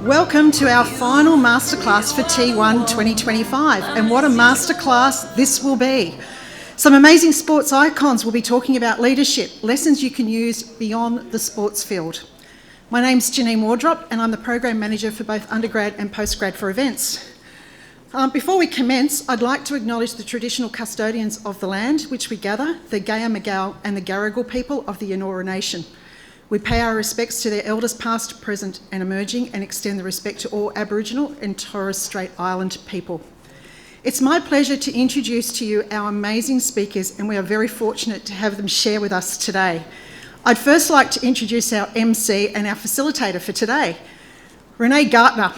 Welcome to our final masterclass for T1 2025, and what a masterclass this will be. Some amazing sports icons will be talking about leadership, lessons you can use beyond the sports field. My name's Janine Wardrop, and I'm the Program Manager for both undergrad and postgrad for events. Before we commence, I'd like to acknowledge the traditional custodians of the land which we gather, the Gaya-Magal and the Garigal people of the Eora Nation. We pay our respects to their elders past, present and emerging, and extend the respect to all Aboriginal and Torres Strait Island people. It's my pleasure to introduce to you our amazing speakers, and we are very fortunate to have them share with us today. I'd first like to introduce our MC and our facilitator for today, Renee Gartner.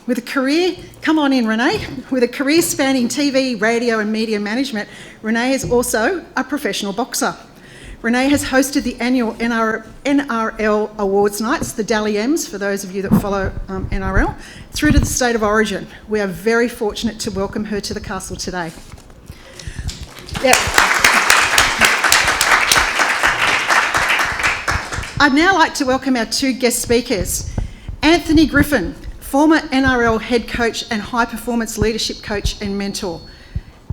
With a career, come on in Renee, with a career spanning TV, radio and media management, Renee is also a professional boxer. Renee has hosted the annual NRL Awards Nights, the Dally M's, for those of you that follow NRL, through to the State of Origin. We are very fortunate to welcome her to the castle today. Yep. I'd now like to welcome our two guest speakers. Anthony Griffin, former NRL head coach and high performance leadership coach and mentor.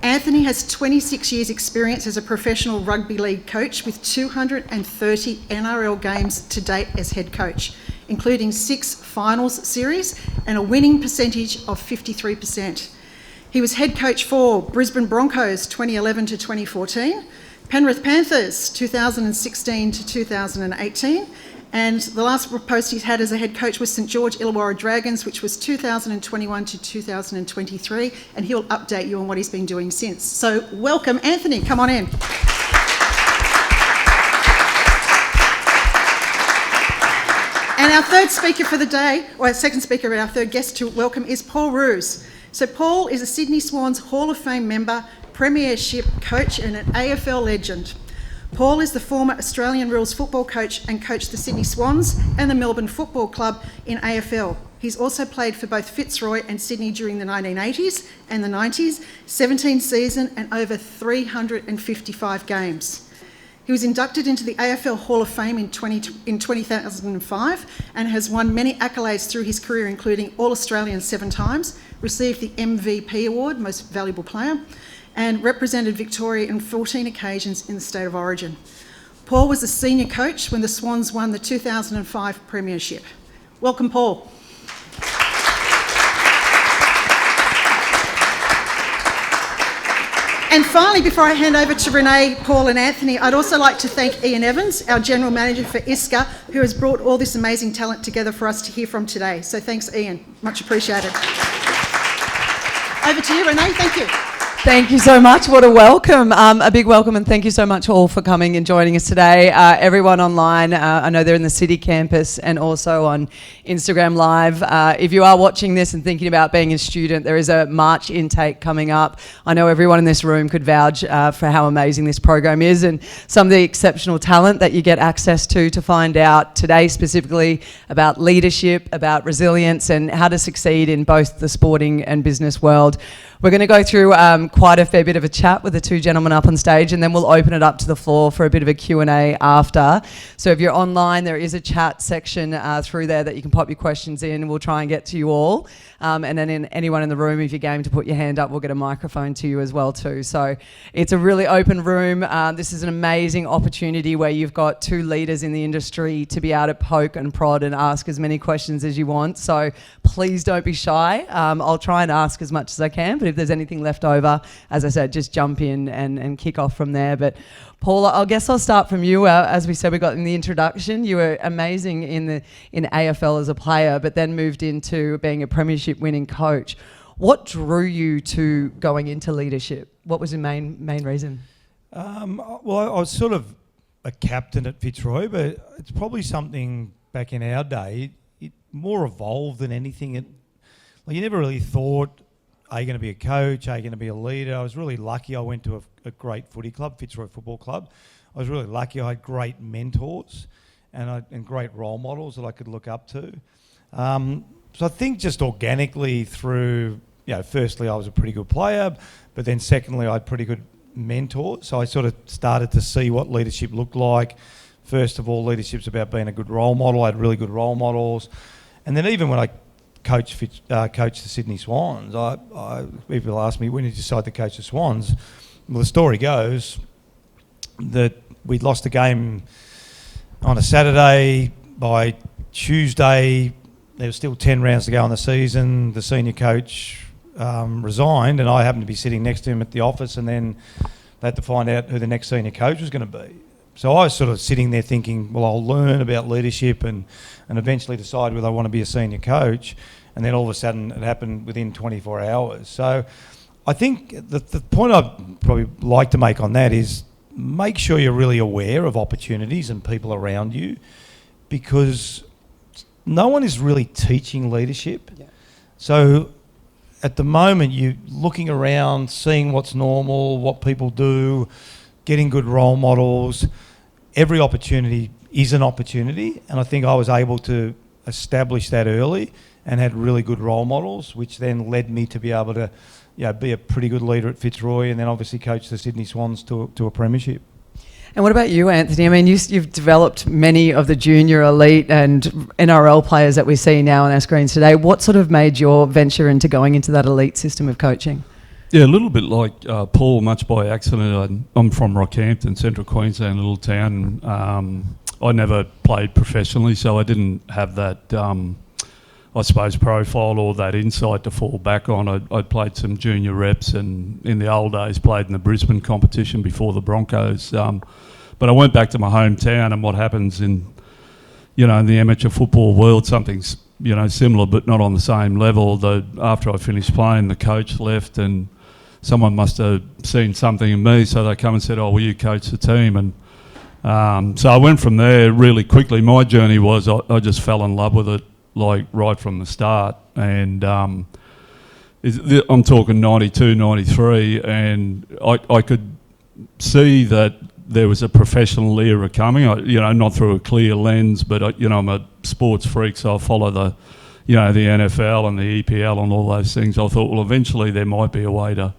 Anthony has 26 years experience as a professional rugby league coach with 230 NRL games to date as head coach, including 6 finals series and a winning percentage of 53%. He was head coach for Brisbane Broncos 2011 to 2014, Penrith Panthers 2016 to 2018, and the last post he's had as a head coach was St George Illawarra Dragons, which was 2021 to 2023, and he'll update you on what he's been doing since. So welcome, Anthony, come on in. And our third speaker for the day, or our second speaker and our third guest to welcome is Paul Roos. So Paul is a Sydney Swans Hall of Fame member, premiership coach and an AFL legend. Paul is the former Australian rules football coach and coached the Sydney Swans and the Melbourne Football Club in AFL. He's also played for both Fitzroy and Sydney during the 1980s and the 90s, 17 season and over 355 games. He was inducted into the AFL Hall of Fame in 2005 and has won many accolades through his career, including All-Australian 7 times, received the MVP award, Most Valuable Player, and represented Victoria on 14 occasions in the State of Origin. Paul was a senior coach when the Swans won the 2005 premiership. Welcome, Paul. And finally, before I hand over to Renee, Paul and Anthony, I'd also like to thank Ian Evans, our General Manager for ISCA, who has brought all this amazing talent together for us to hear from today. So thanks, Ian. Much appreciated. Over to you, Renee. Thank you. Thank you so much. What a welcome. A big welcome, and thank you so much all for coming and joining us today. Everyone online, I know they're in the City campus and also on Instagram Live. If you are watching this and thinking about being a student, there is a March intake coming up. I know everyone in this room could vouch for how amazing this program is and some of the exceptional talent that you get access to find out today specifically about leadership, about resilience and how to succeed in both the sporting and business world. We're going to go through quite a fair bit of a chat with the two gentlemen up on stage, and then we'll open it up to the floor for a bit of a Q&A after. So if you're online, there is a chat section through there that you can pop your questions in. We'll try and get to you all. And then anyone in the room, if you're game to put your hand up, we'll get a microphone to you as well too. So it's a really open room. This is an amazing opportunity where you've got two leaders in the industry to be able to poke and prod and ask as many questions as you want. So please don't be shy. I'll try and ask as much as I can, but if there's anything left over, as I said, just jump in and kick off from there. But Paul, I guess I'll start from you. As we said, we got in the introduction, you were amazing in AFL as a player, but then moved into being a premiership winning coach. What drew you to going into leadership? What was the main reason? Well, I was sort of a captain at Fitzroy, but it's probably something back in our day, it more evolved than anything. You never really thought, are you going to be a coach? Are you going to be a leader? I was really lucky. I went to a great footy club, Fitzroy Football Club. I was really lucky. I had great mentors and great role models that I could look up to. So I think just organically through, firstly I was a pretty good player, but then secondly I had pretty good mentors. So I sort of started to see what leadership looked like. First of all, leadership's about being a good role model. I had really good role models. And then even when I coach the Sydney Swans, people ask me, when did you decide to coach the Swans? Well, the story goes that we'd lost a game on a Saturday. By Tuesday, there was still 10 rounds to go in the season. The senior coach resigned, and I happened to be sitting next to him at the office, and then they had to find out who the next senior coach was going to be. So I was sort of sitting there thinking, well, I'll learn about leadership and eventually decide whether I want to be a senior coach. And then all of a sudden it happened within 24 hours. So I think the point I'd probably like to make on that is make sure you're really aware of opportunities and people around you, because no one is really teaching leadership. Yeah. So at the moment, you're looking around, seeing what's normal, what people do, getting good role models. Every opportunity is an opportunity, and I think I was able to establish that early and had really good role models, which then led me to be able to, be a pretty good leader at Fitzroy, and then obviously coach the Sydney Swans to a premiership. And what about you, Anthony? I mean, you've developed many of the junior, elite and NRL players that we see now on our screens today. What sort of made your venture into going into that elite system of coaching? Yeah, a little bit like Paul, much by accident. I'm from Rockhampton, Central Queensland, a little town. I never played professionally, so I didn't have that, I suppose, profile or that insight to fall back on. I played some junior reps, and in the old days played in the Brisbane competition before the Broncos. But I went back to my hometown, and what happens in the amateur football world, something's similar but not on the same level. After I finished playing, the coach left, and someone must have seen something in me, so they come and said, "Oh, will you coach the team?" And so I went from there really quickly. My journey was I just fell in love with it, like right from the start. And I'm talking 92, 93, and I could see that there was a professional era coming. Not through a clear lens, but I'm a sports freak, so I follow the NFL and the EPL and all those things. I thought, well, eventually there might be a way to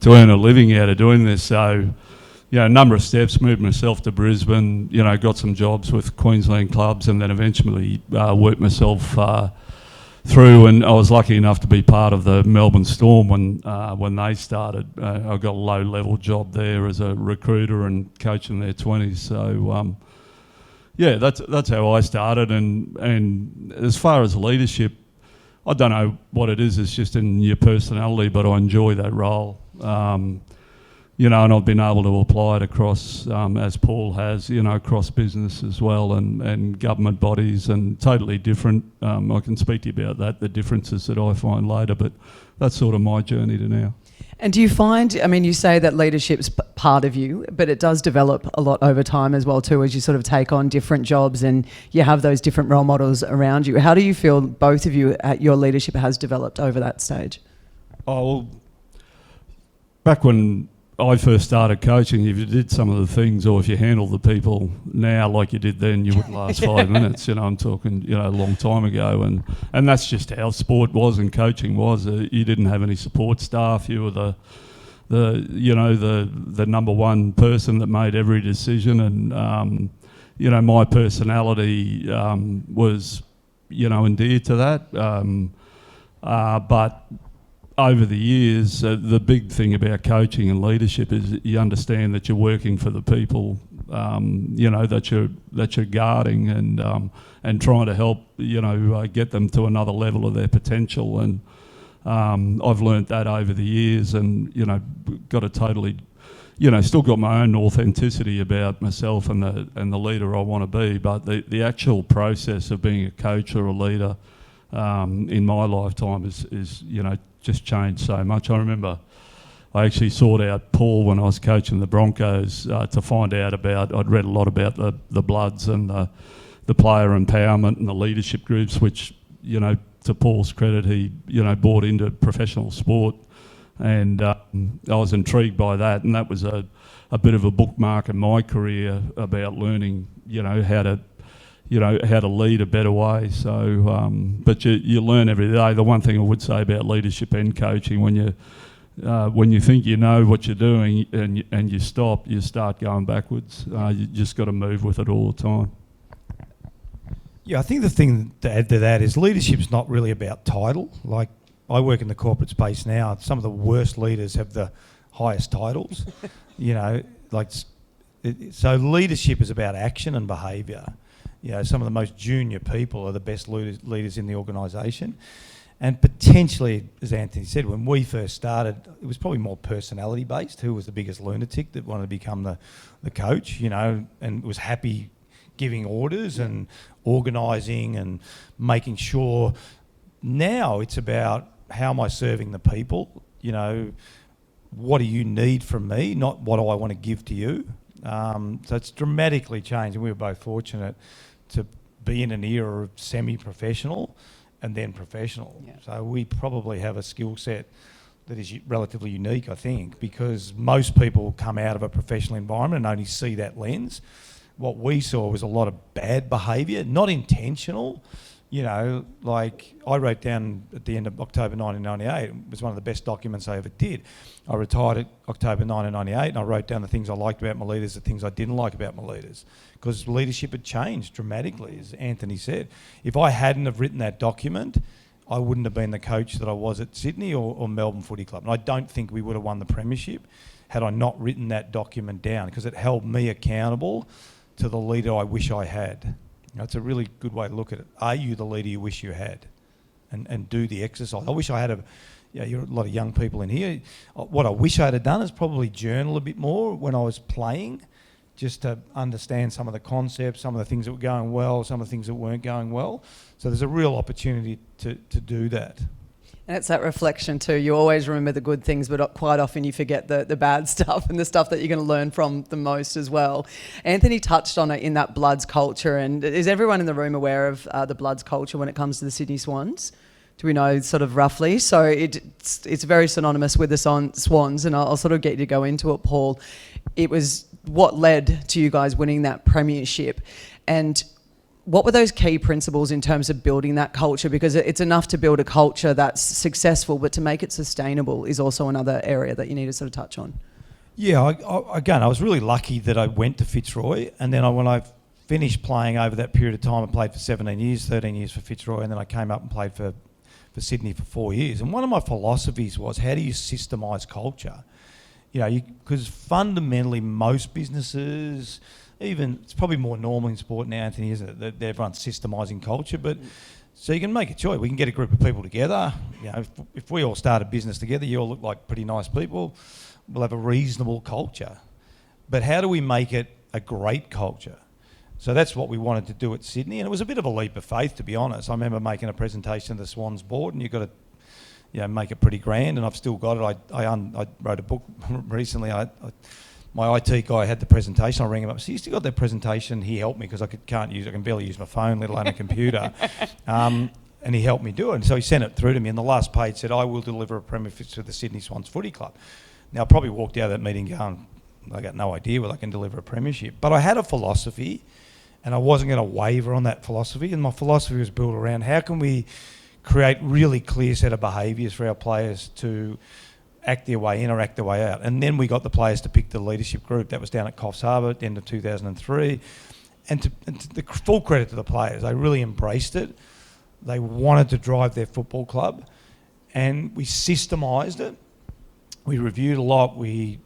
earn a living out of doing this. So, a number of steps, moved myself to Brisbane, got some jobs with Queensland clubs, and then eventually worked myself through, and I was lucky enough to be part of the Melbourne Storm when they started. I got a low-level job there as a recruiter and coaching their 20s. So, that's how I started. And as far as leadership, I don't know what it is. It's just in your personality, but I enjoy that role. And I've been able to apply it across, as Paul has, across business as well, and government bodies, and totally different. I can speak to you about that, the differences that I find later, but that's sort of my journey to now. And do you find, you say that leadership's part of you, but it does develop a lot over time as well too, as you sort of take on different jobs and you have those different role models around you. How do you feel both of you, your leadership has developed over that stage? Oh, well, back when I first started coaching, if you did some of the things, or if you handled the people now like you did then, you wouldn't last 5 minutes. I'm talking, a long time ago, and that's just how sport was and coaching was. You didn't have any support staff. You were the number one person that made every decision, and my personality was endeared to that. But over the years, the big thing about coaching and leadership is you understand that you're working for the people, that you're guarding and trying to help, get them to another level of their potential. And I've learnt that over the years, and got a totally, still got my own authenticity about myself and the leader I want to be. But the actual process of being a coach or a leader in my lifetime is just changed so much. I remember I actually sought out Paul when I was coaching the Broncos to find out about, I'd read a lot about the Bloods and the player empowerment and the leadership groups, which, to Paul's credit, he, brought into professional sport. And I was intrigued by that, and that was a bit of a bookmark in my career about learning, how to lead a better way. So, but you learn every day. The one thing I would say about leadership and coaching, when you think you know what you're doing and you stop, you start going backwards. You just got to move with it all the time. Yeah, I think the thing to add to that is leadership's not really about title. Like, I work in the corporate space now. Some of the worst leaders have the highest titles. You know, like, so leadership is about action and behaviour. You know, some of the most junior people are the best leaders in the organisation. And potentially, as Anthony said, when we first started, it was probably more personality based. Who was the biggest lunatic that wanted to become the coach, you know, and was happy giving orders and organising and making sure. Now it's about, how am I serving the people? You know, what do you need from me, not what do I want to give to you? So it's dramatically changed, and we were both fortunate to be in an era of semi-professional and then professional. Yeah. So we probably have a skill set that is relatively unique, I think, because most people come out of a professional environment and only see that lens. What we saw was a lot of bad behaviour, not intentional. You know, like, I wrote down at the end of October 1998, it was one of the best documents I ever did. I retired at October 1998 and I wrote down the things I liked about my leaders, the things I didn't like about my leaders, because leadership had changed dramatically, as Anthony said. If I hadn't have written that document, I wouldn't have been the coach that I was at Sydney or Melbourne Footy Club. And I don't think we would have won the premiership had I not written that document down, because it held me accountable to the leader I wish I had. It's a really good way to look at it. Are you the leader you wish you had? And do the exercise. I wish I had you're a lot of young people in here. What I wish I had done is probably journal a bit more when I was playing, just to understand some of the concepts, some of the things that were going well, some of the things that weren't going well. So there's a real opportunity to do that. And it's that reflection too. You always remember the good things, but quite often you forget the bad stuff and the stuff that you're going to learn from the most as well. Anthony touched on it in that Bloods culture. And is everyone in the room aware of the Bloods culture when it comes to the Sydney Swans? Do we know sort of roughly? So it's very synonymous with the Swans, and I'll sort of get you to go into it, Paul. It was what led to you guys winning that premiership. And what were those key principles in terms of building that culture? Because it's enough to build a culture that's successful, but to make it sustainable is also another area that you need to sort of touch on. Yeah, I was really lucky that I went to Fitzroy, and then when I finished playing over that period of time, I played for 17 years, 13 years for Fitzroy, and then I came up and played for Sydney for 4 years. And one of my philosophies was, how do you systemise culture? You know, because fundamentally most businesses, even, it's probably more normal in sport now, Anthony, isn't it, that everyone's systemising culture, but so you can make a choice. We can get a group of people together. You know, if we all start a business together, you all look like pretty nice people, we'll have a reasonable culture. But how do we make it a great culture? So that's what we wanted to do at Sydney, and it was a bit of a leap of faith, to be honest. I remember making a presentation to the Swans board, and you've got to, you know, make it pretty grand, and I've still got it. I wrote a book recently. My IT guy had the presentation. I rang him up. So you still got that presentation? He helped me because I can barely use my phone, let alone a computer. And he helped me do it. And so he sent it through to me. And the last page said, I will deliver a premiership to the Sydney Swans Footy Club. Now, I probably walked out of that meeting going, I got no idea whether I can deliver a premiership. But I had a philosophy, and I wasn't going to waver on that philosophy. And my philosophy was built around, how can we create really clear set of behaviours for our players to act their way in or act their way out. And then we got the players to pick the leadership group. That was down at Coffs Harbour at the end of 2003. And to the full credit to the players, they really embraced it. They wanted to drive their football club, and we systemised it. We reviewed a lot. We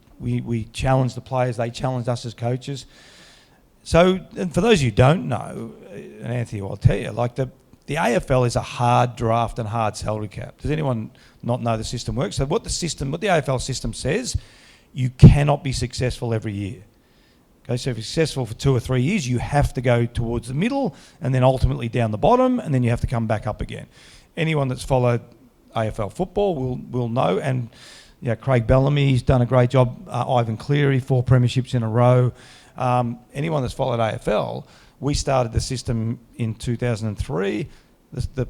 challenged the players. They challenged us as coaches. So, and for those who don't know, and Anthony will tell you, like the AFL is a hard draft and hard salary cap. Does anyone not know the system works? So what the AFL system says, you cannot be successful every year. Okay, so if you're successful for 2 or 3 years, you have to go towards the middle and then ultimately down the bottom, and then you have to come back up again. Anyone that's followed AFL football will know, and you know, Craig Bellamy's done a great job. Ivan Cleary, 4 premierships in a row. Anyone that's followed AFL, we started the system in 2003. The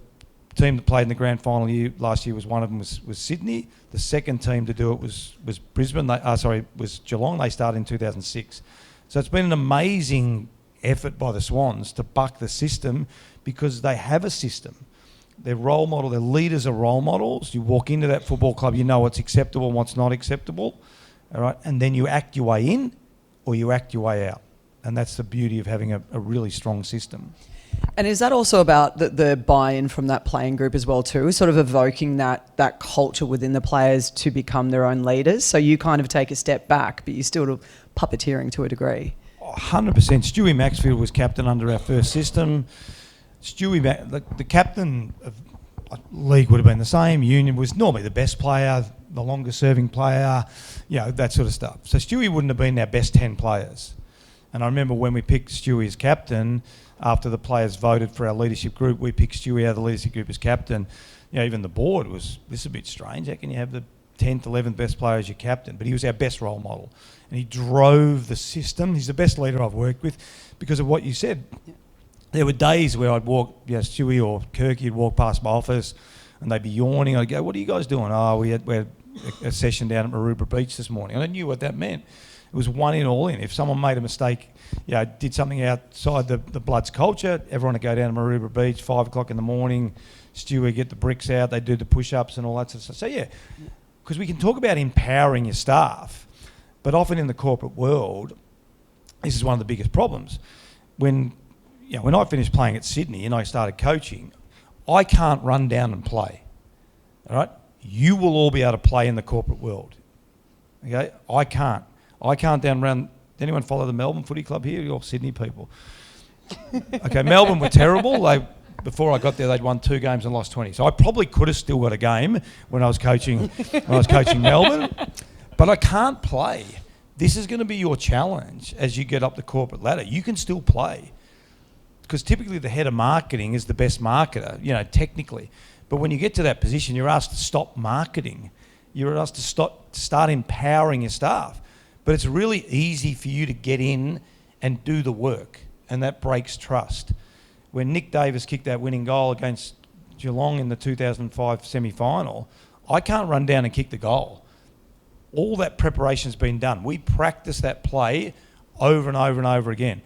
team that played in the grand final last year was one of them was Sydney. The second team to do it was Brisbane. Was Geelong. They started in 2006. So it's been an amazing effort by the Swans to buck the system, because they have a system. Their role model, their leaders are role models. You walk into that football club, you know what's acceptable and what's not acceptable, all right? And then you act your way in or you act your way out. And that's the beauty of having a really strong system. And is that also about the buy-in from that playing group as well too, sort of evoking that culture within the players to become their own leaders? So you kind of take a step back, but you're still puppeteering to a degree. 100%. Stewie Maxfield was captain under our first system. The captain of league would have been the same. Union was normally the best player, the longest serving player, that sort of stuff. So Stewie wouldn't have been our best 10 players. And I remember when we picked Stewie as captain, after the players voted for our leadership group, we picked Stewie out of the leadership group as captain. Even the board was, this is a bit strange. How can you have the 10th, 11th best player as your captain? But he was our best role model. And he drove the system. He's the best leader I've worked with because of what you said. Yeah. There were days where I'd walk, Stewie or Kirky would walk past my office and they'd be yawning. I'd go, what are you guys doing? Oh, we had a session down at Maroubra Beach this morning. And I knew what that meant. It was one in, all in. If someone made a mistake, did something outside the Bloods culture, everyone would go down to Maroubra Beach, 5 o'clock in the morning, Stewie would get the bricks out, they'd do the push-ups and all that sort of stuff. So because we can talk about empowering your staff, but often in the corporate world, this is one of the biggest problems. When I finished playing at Sydney and I started coaching, I can't run down and play, all right? You will all be able to play in the corporate world, okay? I can't down run. Anyone follow the Melbourne Footy Club here? You're all Sydney people. Okay, Melbourne were terrible. Before I got there, they'd won 2 games and lost 20. So I probably could have still got a game when I was coaching Melbourne, but I can't play. This is going to be your challenge as you get up the corporate ladder. You can still play because typically the head of marketing is the best marketer, technically. But when you get to that position, you're asked to stop marketing. You're asked to start empowering your staff. But it's really easy for you to get in and do the work, and that breaks trust. When Nick Davis kicked that winning goal against Geelong in the 2005 semi-final, I can't run down and kick the goal. All that preparation's been done. We practiced that play over and over and over again.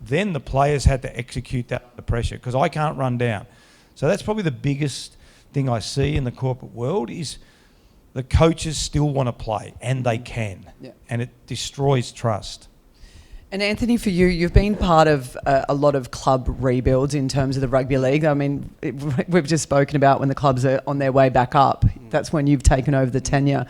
Then the players had to execute that under pressure because I can't run down. So that's probably the biggest thing I see in the corporate world is the coaches still want to play, and they can. Yeah. And it destroys trust. And Anthony, for you, you've been part of a lot of club rebuilds in terms of the rugby league. I mean, we've just spoken about when the clubs are on their way back up. That's when you've taken over the tenure.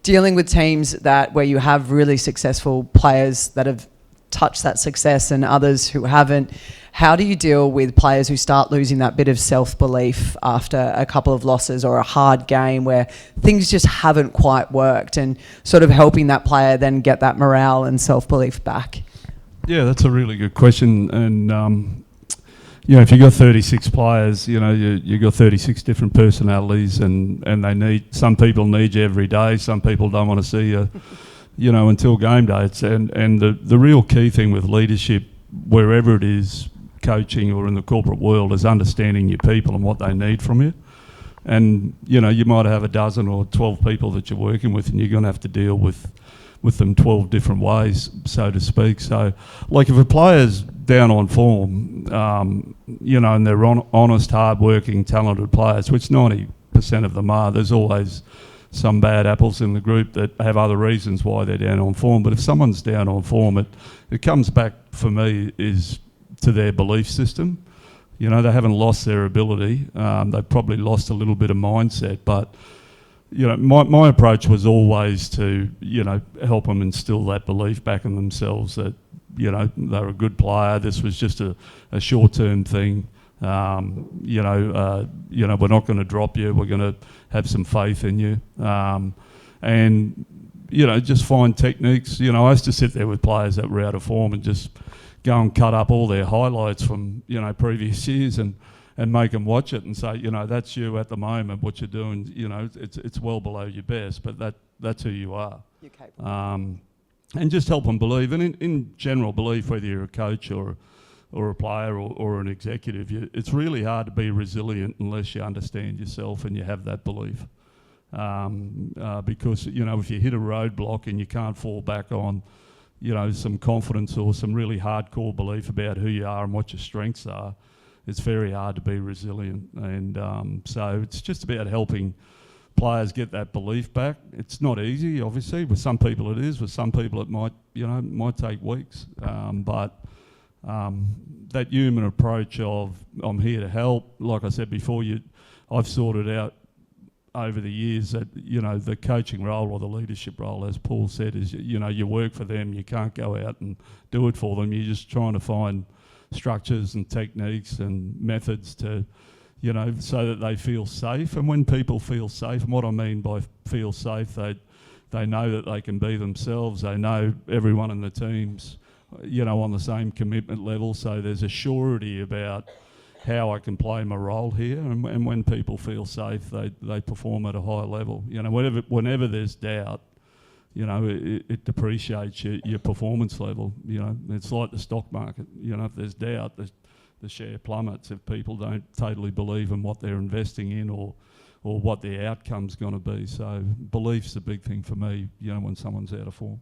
Dealing with teams where you have really successful players that have touched that success and others who haven't, how do you deal with players who start losing that bit of self-belief after a couple of losses or a hard game where things just haven't quite worked, and sort of helping that player then get that morale and self-belief back? Yeah, that's a really good question. And, if you've got 36 players, you've got 36 different personalities and some people need you every day. Some people don't want to see you, until game dates. And the real key thing with leadership, wherever it is, coaching or in the corporate world, is understanding your people and what they need from you. And, you might have a dozen or 12 people that you're working with, and you're going to have to deal with them 12 different ways, so to speak. So, if a player's down on form, and they're honest, hard-working, talented players, which 90% of them are, there's always some bad apples in the group that have other reasons why they're down on form. But if someone's down on form, it comes back, for me, is to their belief system. They haven't lost their ability. They've probably lost a little bit of mindset, but my approach was always to, help them instill that belief back in themselves that, they're a good player. This was just a short-term thing. We're not going to drop you. We're going to have some faith in you. And, just find techniques. I used to sit there with players that were out of form and just go and cut up all their highlights from, previous years and make them watch it and say, that's you at the moment, what you're doing, it's well below your best, but that's who you are. You're capable. And just help them believe. And in general, belief, whether you're a coach or a player or an executive, it's really hard to be resilient unless you understand yourself and you have that belief. Because, if you hit a roadblock and you can't fall back on, some confidence or some really hardcore belief about who you are and what your strengths are, it's very hard to be resilient. And so it's just about helping players get that belief back. It's not easy, obviously. With some people it is. With some people it might take weeks. But that human approach of I'm here to help. Like I said before, I've sorted out over the years that, you know, the coaching role or the leadership role, as Paul said, is, you know, you work for them. You can't go out and do it for them. You're just trying to find structures and techniques and methods to, you know, so that they feel safe. And when people feel safe, and what I mean by feel safe, they know that they can be themselves. They know everyone in the team's, you know, on the same commitment level. So there's a surety about how I can play my role here. And when people feel safe, they perform at a high level. You know, whenever there's doubt, you know, it depreciates your performance level. You know, it's like the stock market. You know, if there's doubt, the share plummets if people don't totally believe in what they're investing in or what the outcome's going to be. So belief's a big thing for me, you know, when someone's out of form.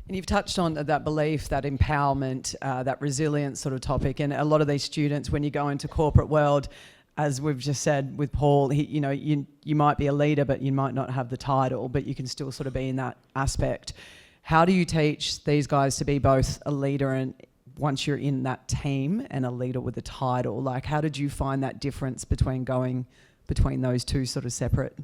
And you've touched on that belief, that empowerment, that resilience sort of topic. And a lot of these students, when you go into corporate world, as we've just said with Paul, you might be a leader, but you might not have the title, but you can still sort of be in that aspect. How do you teach these guys to be both a leader and once you're in that team and a leader with a title? Like, how did you find that difference between going between those two sort of separate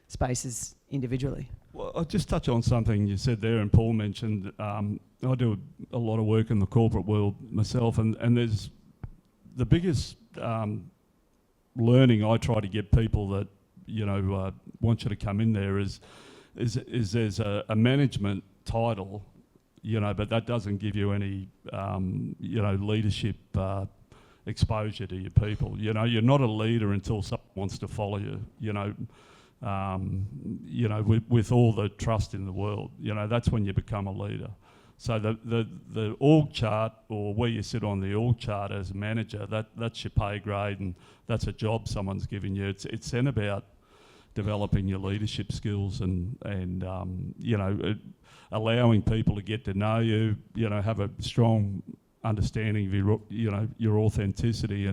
spaces individually? Well, I'll just touch on something you said there, and Paul mentioned. I do a lot of work in the corporate world myself, and there's the biggest learning I try to get people that, you know, want you to come in there is there's a management title, you know, but that doesn't give you any, you know, leadership exposure to your people. You know, you're not a leader until someone wants to follow you, you know. You know, with all the trust in the world, you know, that's when you become a leader. So the org chart, or where you sit on the org chart as a manager, that's your pay grade, and that's a job someone's given you. It's then about developing your leadership skills and you know, allowing people to get to know you, you know, have a strong understanding of your, you know, your authenticity.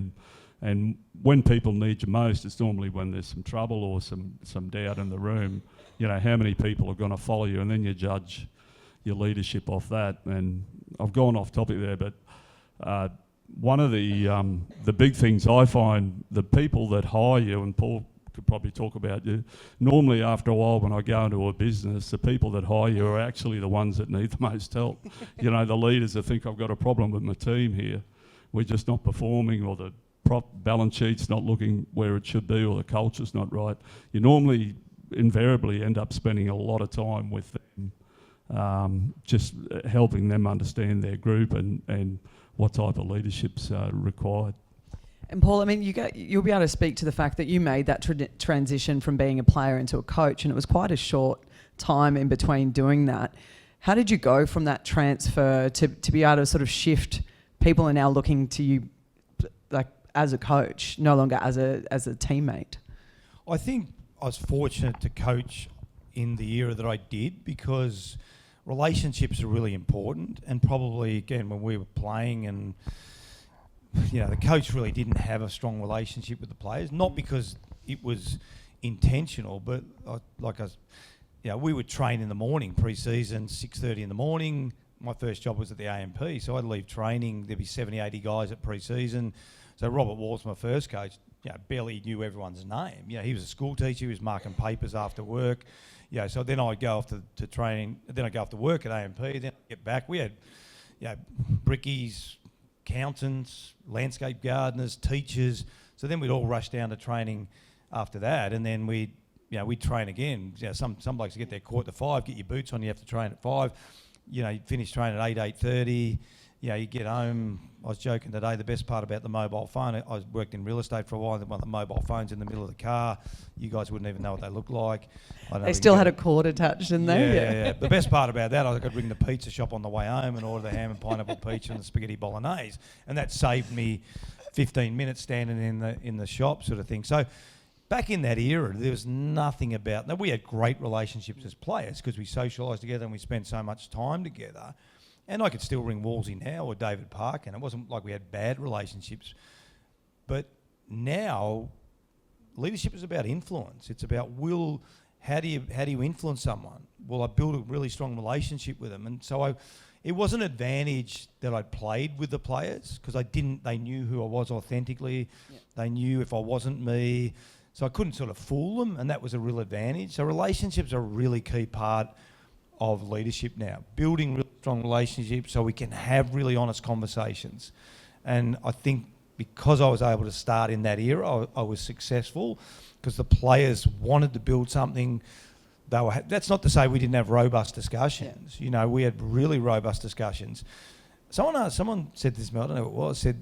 And when people need you most, it's normally when there's some trouble or some doubt in the room. You know, how many people are going to follow you, and then you judge your leadership off that. And I've gone off topic there, but one of the big things I find, the people that hire you, and Paul could probably talk about you, normally after a while when I go into a business, the people that hire you are actually the ones that need the most help. You know, the leaders that think I've got a problem with my team here, we're just not performing, or the balance sheet's not looking where it should be, or the culture's not right. You normally invariably end up spending a lot of time with them, just helping them understand their group and what type of leadership's required. And Paul, I mean, you'll be able to speak to the fact that you made that transition from being a player into a coach, and it was quite a short time in between doing that. How did you go from that transfer to be able to sort of shift? People are now looking to you like as a coach, no longer as a teammate. I think I was fortunate to coach in the era that I did, because relationships are really important. And probably, again, when we were playing, and you know, the coach really didn't have a strong relationship with the players, not because it was intentional, but you know, we would train in the morning, pre-season, 6:30 in the morning. My first job was at the AMP, so I'd leave training. There'd be 70, 80 guys at pre-season. So Robert Wall's my first coach. You know, barely knew everyone's name. You know, he was a school teacher. He was marking papers after work. You know, so then I'd go off to training. Then I'd go off to work at AMP. Then I'd get back. We had, you know, brickies, accountants, landscape gardeners, teachers. So then we'd all rush down to training after that, and then we'd train again. You know, some blokes get there 4:45, get your boots on. You have to train at 5. You know, you finish training at 8:30. You know, you get home. I was joking today, the best part about the mobile phone, I worked in real estate for a while, one of the mobile phones in the middle of the car. You guys wouldn't even know what they looked like. They still had a cord attached in there. Yeah. The best part about that, I could ring the pizza shop on the way home and order the ham and pineapple peach and the spaghetti bolognese. And that saved me 15 minutes standing in the shop, sort of thing. So back in that era, there was nothing about... Now, we had great relationships as players because we socialised together and we spent so much time together. And I could still ring Wolsey now or David Park, and it wasn't like we had bad relationships. But now, leadership is about influence. It's about how do you influence someone? Well, I build a really strong relationship with them. And so it was an advantage that I played with the players because they knew who I was authentically. Yep. They knew if I wasn't me. So I couldn't sort of fool them, and that was a real advantage. So relationships are a really key part of leadership now. Building really strong relationships so we can have really honest conversations. And I think because I was able to start in that era, I was successful because the players wanted to build something. That's not to say we didn't have robust discussions. Yeah. You know, we had really robust discussions. Someone said this, I don't know what it was, said,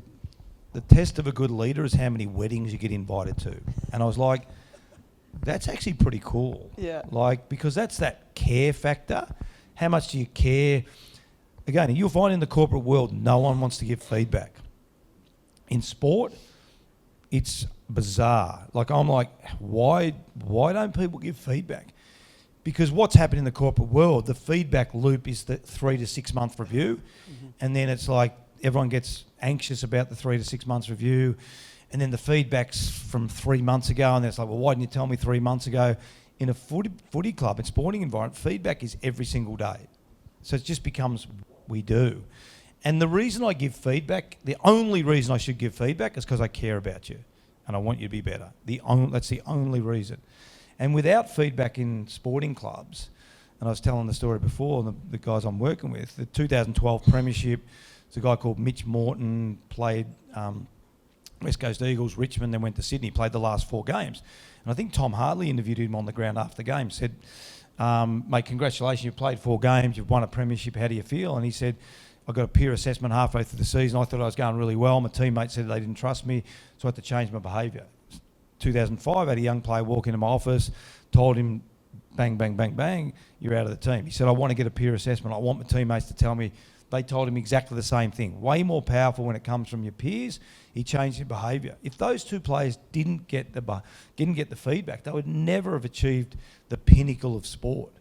the test of a good leader is how many weddings you get invited to. And I was like, that's actually pretty cool. Yeah. Like, because that's that care factor. How much do you care? Again, you'll find in the corporate world, no one wants to give feedback. In sport, it's bizarre. Like, I'm like, why don't people give feedback? Because what's happened in the corporate world, the feedback loop is the 3 to 6 month review. Mm-hmm. And then it's like, everyone gets anxious about the 3 to 6 months review. And then the feedback's from 3 months ago. And it's like, well, why didn't you tell me 3 months ago? In a footy club and sporting environment, feedback is every single day. So it just becomes what we do. And the reason I give feedback, the only reason I should give feedback is because I care about you and I want you to be better. That's the only reason. And without feedback in sporting clubs, and I was telling the story before, the guys I'm working with, the 2012 Premiership, there's a guy called Mitch Morton, played West Coast Eagles, Richmond, then went to Sydney, played the last 4 games. And I think Tom Hartley interviewed him on the ground after the game, said, mate, congratulations, you've played 4 games, you've won a premiership, how do you feel? And he said, I got a peer assessment halfway through the season, I thought I was going really well, my teammates said they didn't trust me, so I had to change my behaviour. 2005, I had a young player walk into my office, told him, bang, bang, bang, bang, you're out of the team. He said, I want to get a peer assessment, I want my teammates to tell me. They told him exactly the same thing. Way more powerful when it comes from your peers. He changed his behaviour. If those 2 players didn't get the feedback, they would never have achieved the pinnacle of sport.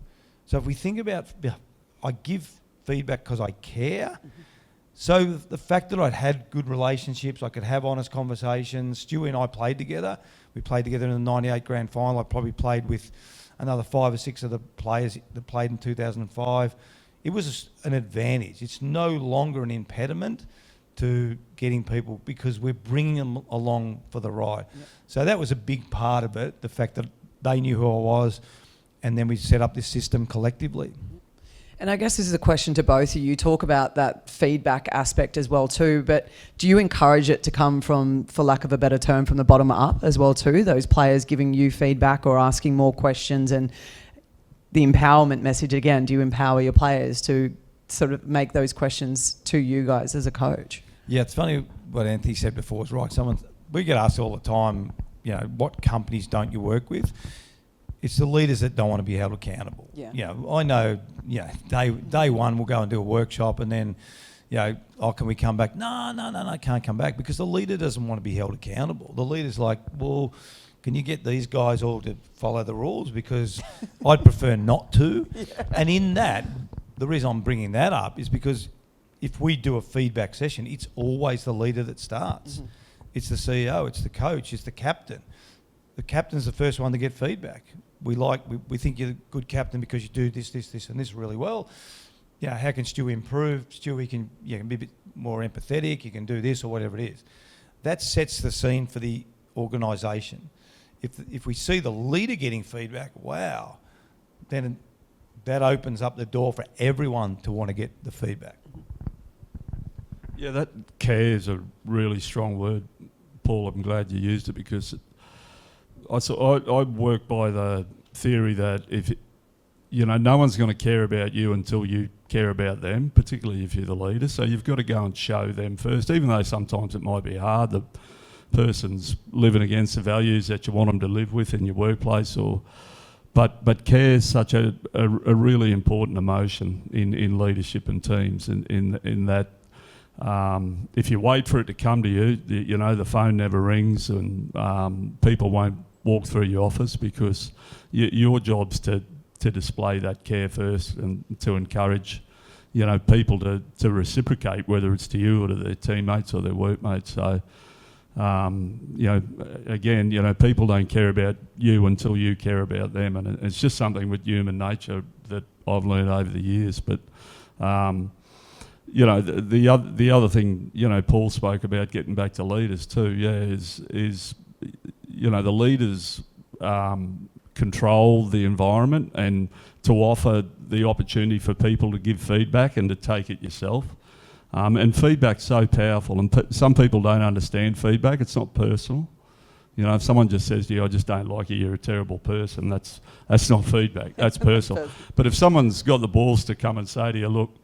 So if we think about, I give feedback because I care. Mm-hmm. So the fact that I'd had good relationships, I could have honest conversations. Stewie and I played together. We played together in the '98 grand final. I probably played with another 5 or 6 of the players that played in 2005. It was an advantage. It's no longer an impediment to getting people because we're bringing them along for the ride. Yep. So that was a big part of it, the fact that they knew who I was, and then we set up this system collectively. And I guess this is a question to both of you. Talk about that feedback aspect as well too, but do you encourage it to come from, for lack of a better term, from the bottom up as well too? Those players giving you feedback or asking more questions, and the empowerment message again, do you empower your players to sort of make those questions to you guys as a coach? Yeah, it's funny what Anthony said before is right. We get asked all the time, you know, what companies don't you work with? It's the leaders that don't want to be held accountable. Yeah. You know, I know, you know, day one we'll go and do a workshop and then, you know, oh, can we come back? No, can't come back because the leader doesn't want to be held accountable. The leader's like, well, can you get these guys all to follow the rules? Because I'd prefer not to. Yeah. And in that, the reason I'm bringing that up is because if we do a feedback session, it's always the leader that starts. Mm-hmm. It's the CEO, it's the coach, it's the captain. The captain's the first one to get feedback. We think you're a good captain because you do this, and this really well. You know, how can Stewie improve? Stewie can be a bit more empathetic, you can do this or whatever it is. That sets the scene for the organisation. If we see the leader getting feedback, wow, then that opens up the door for everyone to want to get the feedback. Yeah, that care is a really strong word, Paul. I'm glad you used it because I work by the theory that no one's going to care about you until you care about them, particularly if you're the leader. So you've got to go and show them first, even though sometimes it might be hard. The person's living against the values that you want them to live with in your workplace, but care is such a really important emotion in leadership and teams. In that, if you wait for it to come to you, the phone never rings and people won't walk through your office because your job's to display that care first and to encourage people to reciprocate, whether it's to you or to their teammates or their workmates. So again, people don't care about you until you care about them, and it's just something with human nature that I've learned over the years. But you know, the other thing, you know, Paul spoke about getting back to leaders too. Yeah, is you know, the leaders control the environment and to offer the opportunity for people to give feedback and to take it yourself. And feedback's so powerful, and some people don't understand feedback. It's not personal. You know, if someone just says to you, "I just don't like you, you're a terrible person," that's not feedback. That's personal. But if someone's got the balls to come and say to you, "Look,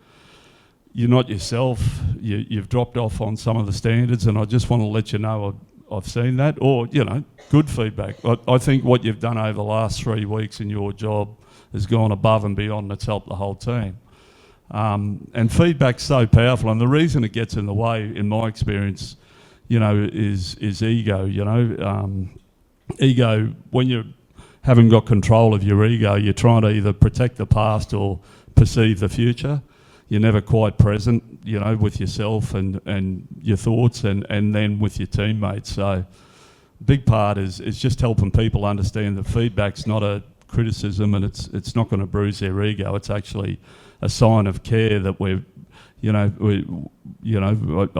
you're not yourself. You've dropped off on some of the standards, and I just want to let you know I've seen that," or, you know, good feedback. I think what you've done over the last 3 weeks in your job has gone above and beyond. It's helped the whole team. And feedback's so powerful, and the reason it gets in the way, in my experience, you know, is ego. You know, ego. When you haven't got control of your ego, you're trying to either protect the past or perceive the future. You're never quite present, you know, with yourself and your thoughts, and then with your teammates. So, big part is just helping people understand that feedback's not a criticism, and it's not going to bruise their ego. It's actually a sign of care that I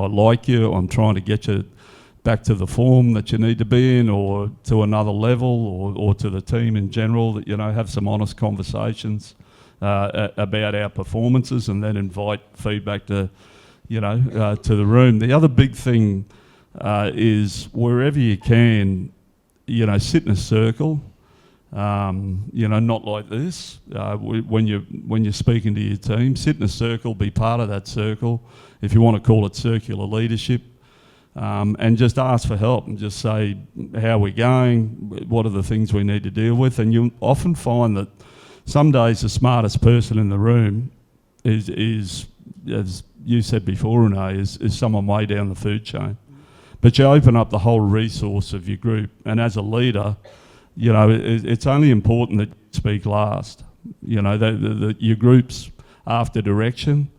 like you. I'm trying to get you back to the form that you need to be in, or to another level, or to the team in general. That, you know, have some honest conversations about our performances, and then invite feedback to the room. The other big thing is, wherever you can, you know, sit in a circle. You know, not like this. When you're speaking to your team, sit in a circle, be part of that circle. If you want to call it circular leadership, and just ask for help and just say, "How are we going? What are the things we need to deal with?" And you'll often find that some days the smartest person in the room is as you said before, Renee, is someone way down the food chain. But you open up the whole resource of your group, and as a leader, you know, it's only important that you speak last. You know, your group's after direction.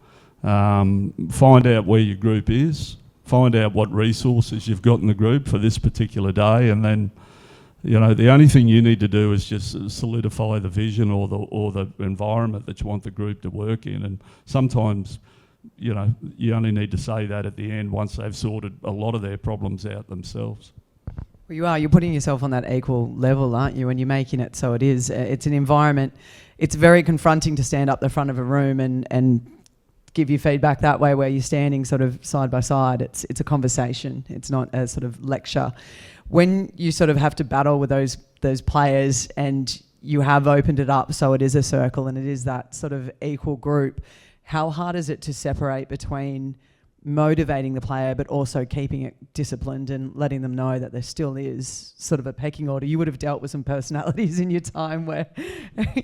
Find out where your group is. Find out what resources you've got in the group for this particular day, and then, you know, the only thing you need to do is just solidify the vision or the environment that you want the group to work in. And sometimes, you know, you only need to say that at the end once they've sorted a lot of their problems out themselves. Well, you're putting yourself on that equal level, aren't you? And you're making it so it is. It's an environment. It's very confronting to stand up the front of a room and give you feedback that way, where you're standing sort of side by side. It's a conversation. It's not a sort of lecture. When you sort of have to battle with those players, and you have opened it up so it is a circle and it is that sort of equal group, how hard is it to separate between motivating the player but also keeping it disciplined and letting them know that there still is sort of a pecking order? You would have dealt with some personalities in your time where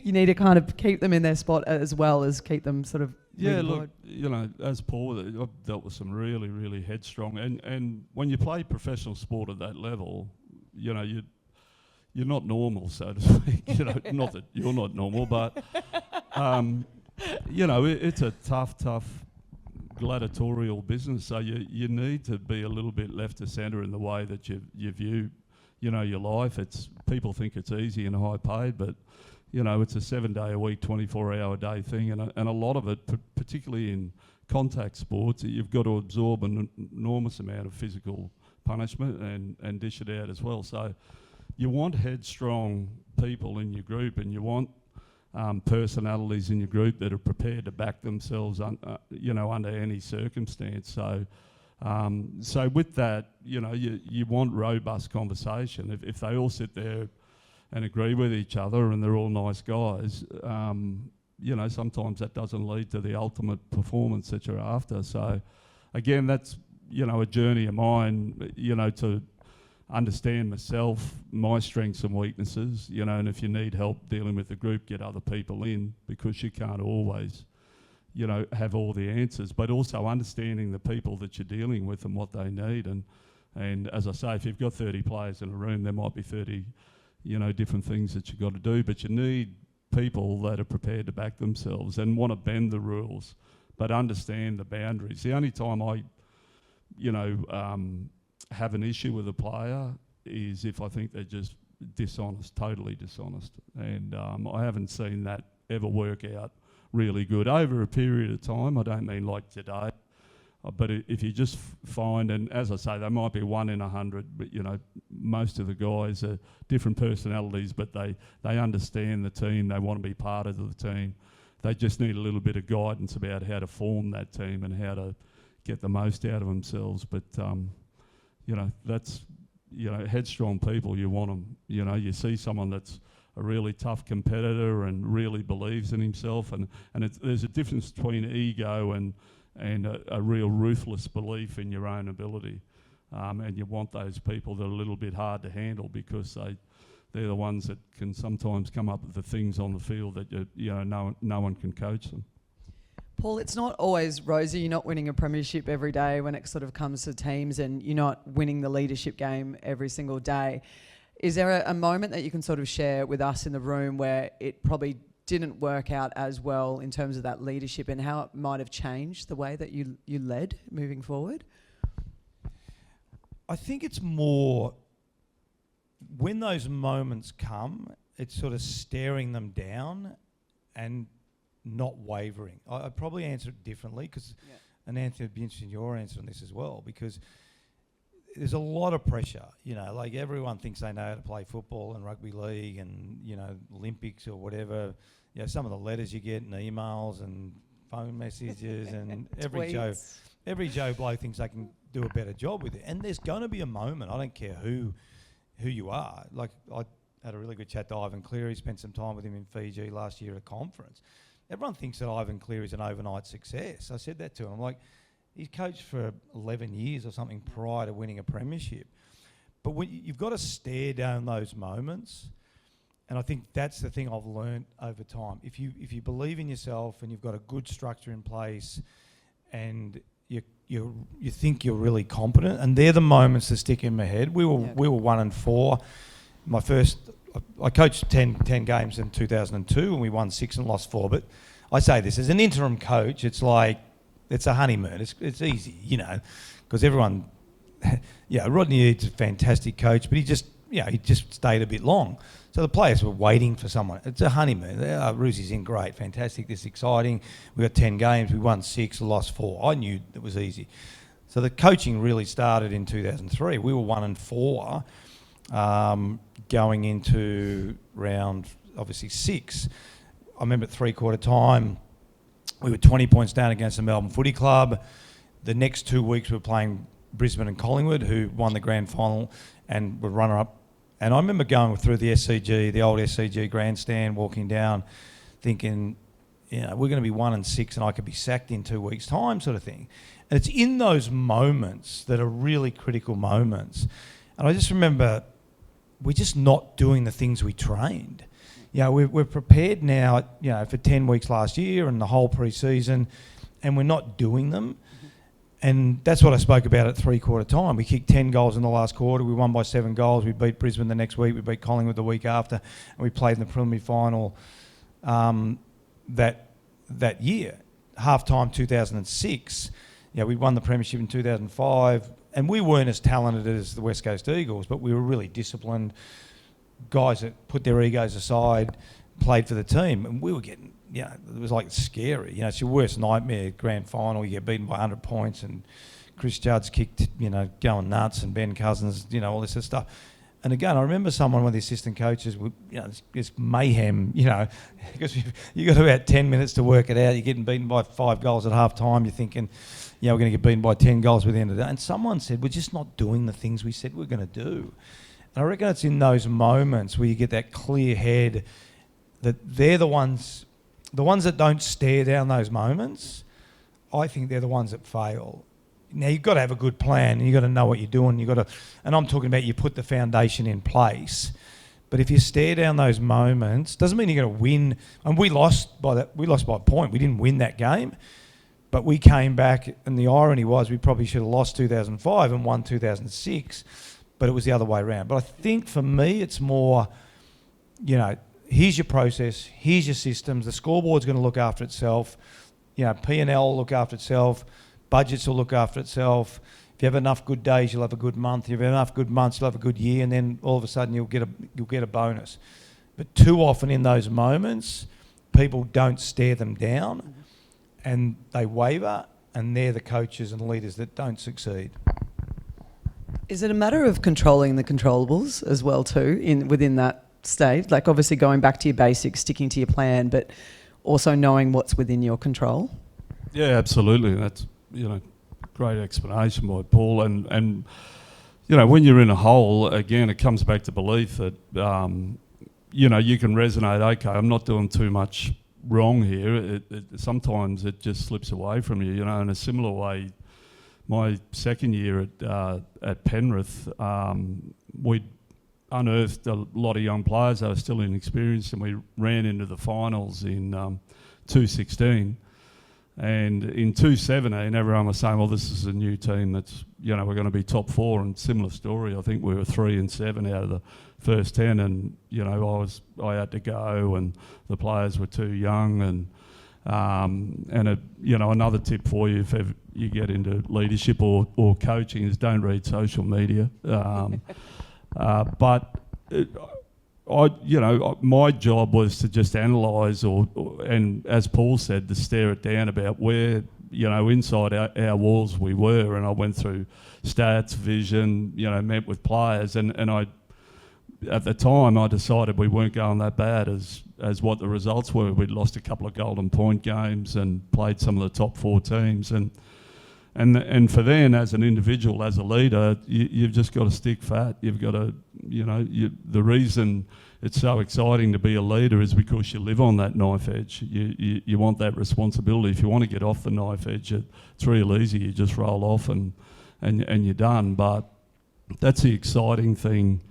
you need to kind of keep them in their spot as well as keep them sort of... Yeah, look, you know, as Paul, I've dealt with some really, really headstrong, and when you play professional sport at that level, you know, you're not normal, so to speak. You know, not that you're not normal, but you know, it's a tough gladiatorial business. So you need to be a little bit left of centre in the way that you view, you know, your life. It's, people think it's easy and high paid, but, you know, it's a 7-day-a-week, 24-hour-a-day thing, and a lot of it, particularly in contact sports, you've got to absorb an enormous amount of physical punishment and dish it out as well. So you want headstrong people in your group, and you want personalities in your group that are prepared to back themselves, you know, under any circumstance. So with that, you know, you want robust conversation. If they all sit there and agree with each other and they're all nice guys, you know, sometimes that doesn't lead to the ultimate performance that you're after. So again, that's, you know, a journey of mine, you know, to understand myself, my strengths and weaknesses, you know, and if you need help dealing with the group, get other people in, because you can't always, you know, have all the answers, but also understanding the people that you're dealing with and what they need. And as I say, if you've got 30 players in a room, there might be 30, you know, different things that you've got to do, but you need people that are prepared to back themselves and want to bend the rules, but understand the boundaries. The only time I, you know, have an issue with a player is if I think they're just dishonest, totally dishonest. And I haven't seen that ever work out really good over a period of time. I don't mean like today. But if you just find, and as I say, they might be 1 in 100, but most of the guys are different personalities, but they understand the team, they want to be part of the team. They just need a little bit of guidance about how to form that team and how to get the most out of themselves. But, that's, headstrong people, you want them. You see someone that's a really tough competitor and really believes in himself, and there's a difference between ego and a real ruthless belief in your own ability. And you want those people that are a little bit hard to handle, because they're the ones that can sometimes come up with the things on the field that no one can coach them. Paul, it's not always rosy. You're not winning a premiership every day when it sort of comes to teams, and you're not winning the leadership game every single day. Is there a moment that you can sort of share with us in the room where it probably didn't work out as well in terms of that leadership, and how it might have changed the way that you led moving forward? I think it's more when those moments come, it's sort of staring them down and not wavering. I'd probably answer it differently, because and Anthony, would be interested in your answer on this as well, because there's a lot of pressure. Like everyone thinks they know how to play football and rugby league and Olympics or whatever. Some of the letters you get and emails and phone messages and every Joe Blow thinks they can do a better job with it. And there's going to be a moment. I don't care who you are. Like, I had a really good chat to Ivan Cleary. Spent some time with him in Fiji last year at a conference. Everyone thinks that Ivan Cleary's an overnight success. I said that to him. I'm like, he's coached for 11 years or something prior to winning a premiership. But you've got to stare down those moments. And I think that's the thing I've learned over time. If you believe in yourself and you've got a good structure in place, and you think you're really competent, and they're the moments that stick in my head. We were 1-4. I coached 10 games in 2002, and we won 6 and lost 4. But I say this as an interim coach, it's like it's a honeymoon. It's easy, because everyone. Rodney Eade's a fantastic coach, but he just stayed a bit long. So the players were waiting for someone. It's a honeymoon. Ruzi's in, great, fantastic, this is exciting. We got 10 games, we won 6, lost 4. I knew it was easy. So the coaching really started in 2003. We were 1-4 going into round, obviously, 6. I remember at three-quarter time, we were 20 points down against the Melbourne Footy Club. The next 2 weeks we were playing Brisbane and Collingwood, who won the grand final and were runner-up. And I remember going through the SCG, the old SCG grandstand, walking down, thinking, we're going to be 1-6 and I could be sacked in 2 weeks' time, sort of thing. And it's in those moments that are really critical moments. And I just remember we're just not doing the things we trained. We're prepared now, for 10 weeks last year and the whole pre-season, and we're not doing them. And that's what I spoke about at three-quarter time. We kicked 10 goals in the last quarter. We won by 7 goals. We beat Brisbane the next week. We beat Collingwood the week after. And we played in the preliminary final that year. Half-time 2006. We won the premiership in 2005. And we weren't as talented as the West Coast Eagles, but we were really disciplined. Guys that put their egos aside, played for the team. And we were getting... it was like scary. It's your worst nightmare, grand final, you get beaten by 100 points and Chris Judd's kicked, going nuts, and Ben Cousins, all this sort of stuff. And again, I remember one of the assistant coaches, it's mayhem, because you got about 10 minutes to work it out. You're getting beaten by 5 goals at half time. You're thinking, we're going to get beaten by 10 goals by the end of the day. And someone said, we're just not doing the things we said we're going to do. And I reckon it's in those moments where you get that clear head that they're the ones that don't stare down those moments, I think they're the ones that fail. Now, you've got to have a good plan, and you've got to know what you're doing. And I'm talking about you put the foundation in place. But if you stare down those moments, doesn't mean you're going to win. And we lost by a point. We didn't win that game, but we came back. And the irony was, we probably should have lost 2005 and won 2006, but it was the other way around. But I think for me, it's more, here's your process, here's your systems, the scoreboard's going to look after itself, P&L will look after itself, budgets will look after itself. If you have enough good days, you'll have a good month. If you have enough good months, you'll have a good year, and then all of a sudden you'll get a bonus. But too often in those moments, people don't stare them down and they waver, and they're the coaches and leaders that don't succeed. Is it a matter of controlling the controllables as well too within that state? Like obviously going back to your basics, sticking to your plan, but also knowing what's within your control? Yeah, absolutely. That's, great explanation by Paul. And when you're in a hole, again, it comes back to belief that, you can resonate, okay, I'm not doing too much wrong here. Sometimes it just slips away from you, in a similar way. My second year at Penrith, we unearthed a lot of young players that were still inexperienced, and we ran into the finals in 2016. And in 2017, everyone was saying, well, this is a new team that's, we're going to be top 4, and similar story. I think we were 3 and 7 out of the first 10, and, I had to go, and the players were too young. And another tip for you if ever you get into leadership or coaching is don't read social media. But my job was to just analyse and as Paul said, to stare it down about where, inside our walls we were. And I went through stats, vision, met with players, and at the time I decided we weren't going that bad as what the results were. We'd lost a couple of golden point games and played some of the top 4 teams. And for then, as an individual, as a leader, you've just got to stick fat. You've got to, the reason it's so exciting to be a leader is because you live on that knife edge. You want that responsibility. If you want to get off the knife edge, it's real easy. You just roll off and you're done. But that's the exciting thing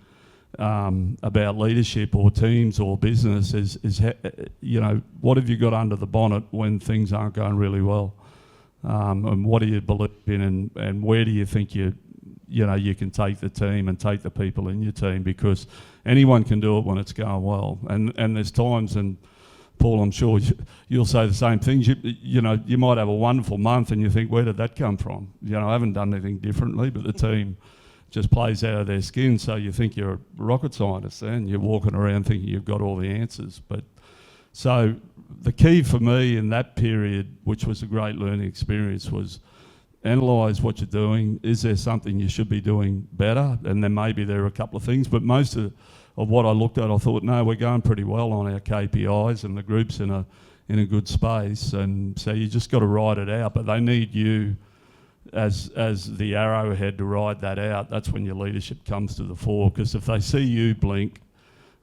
about leadership or teams or business is what have you got under the bonnet when things aren't going really well? And what do you believe in, and where do you think you can take the team and take the people in your team? Because anyone can do it when it's going well, and there's times, and Paul, I'm sure you'll say the same things. You might have a wonderful month and you think, where did that come from? I haven't done anything differently, but the team just plays out of their skin. So you think you're a rocket scientist, and you're walking around thinking you've got all the answers. But so the key for me in that period, which was a great learning experience, was analyse what you're doing. Is there something you should be doing better? And then maybe there are a couple of things, but most of what I looked at, I thought, no, we're going pretty well on our KPIs, and the group's in a good space. And so you just got to ride it out, but they need you as the arrowhead to ride that out. That's when your leadership comes to the fore, because if they see you blink,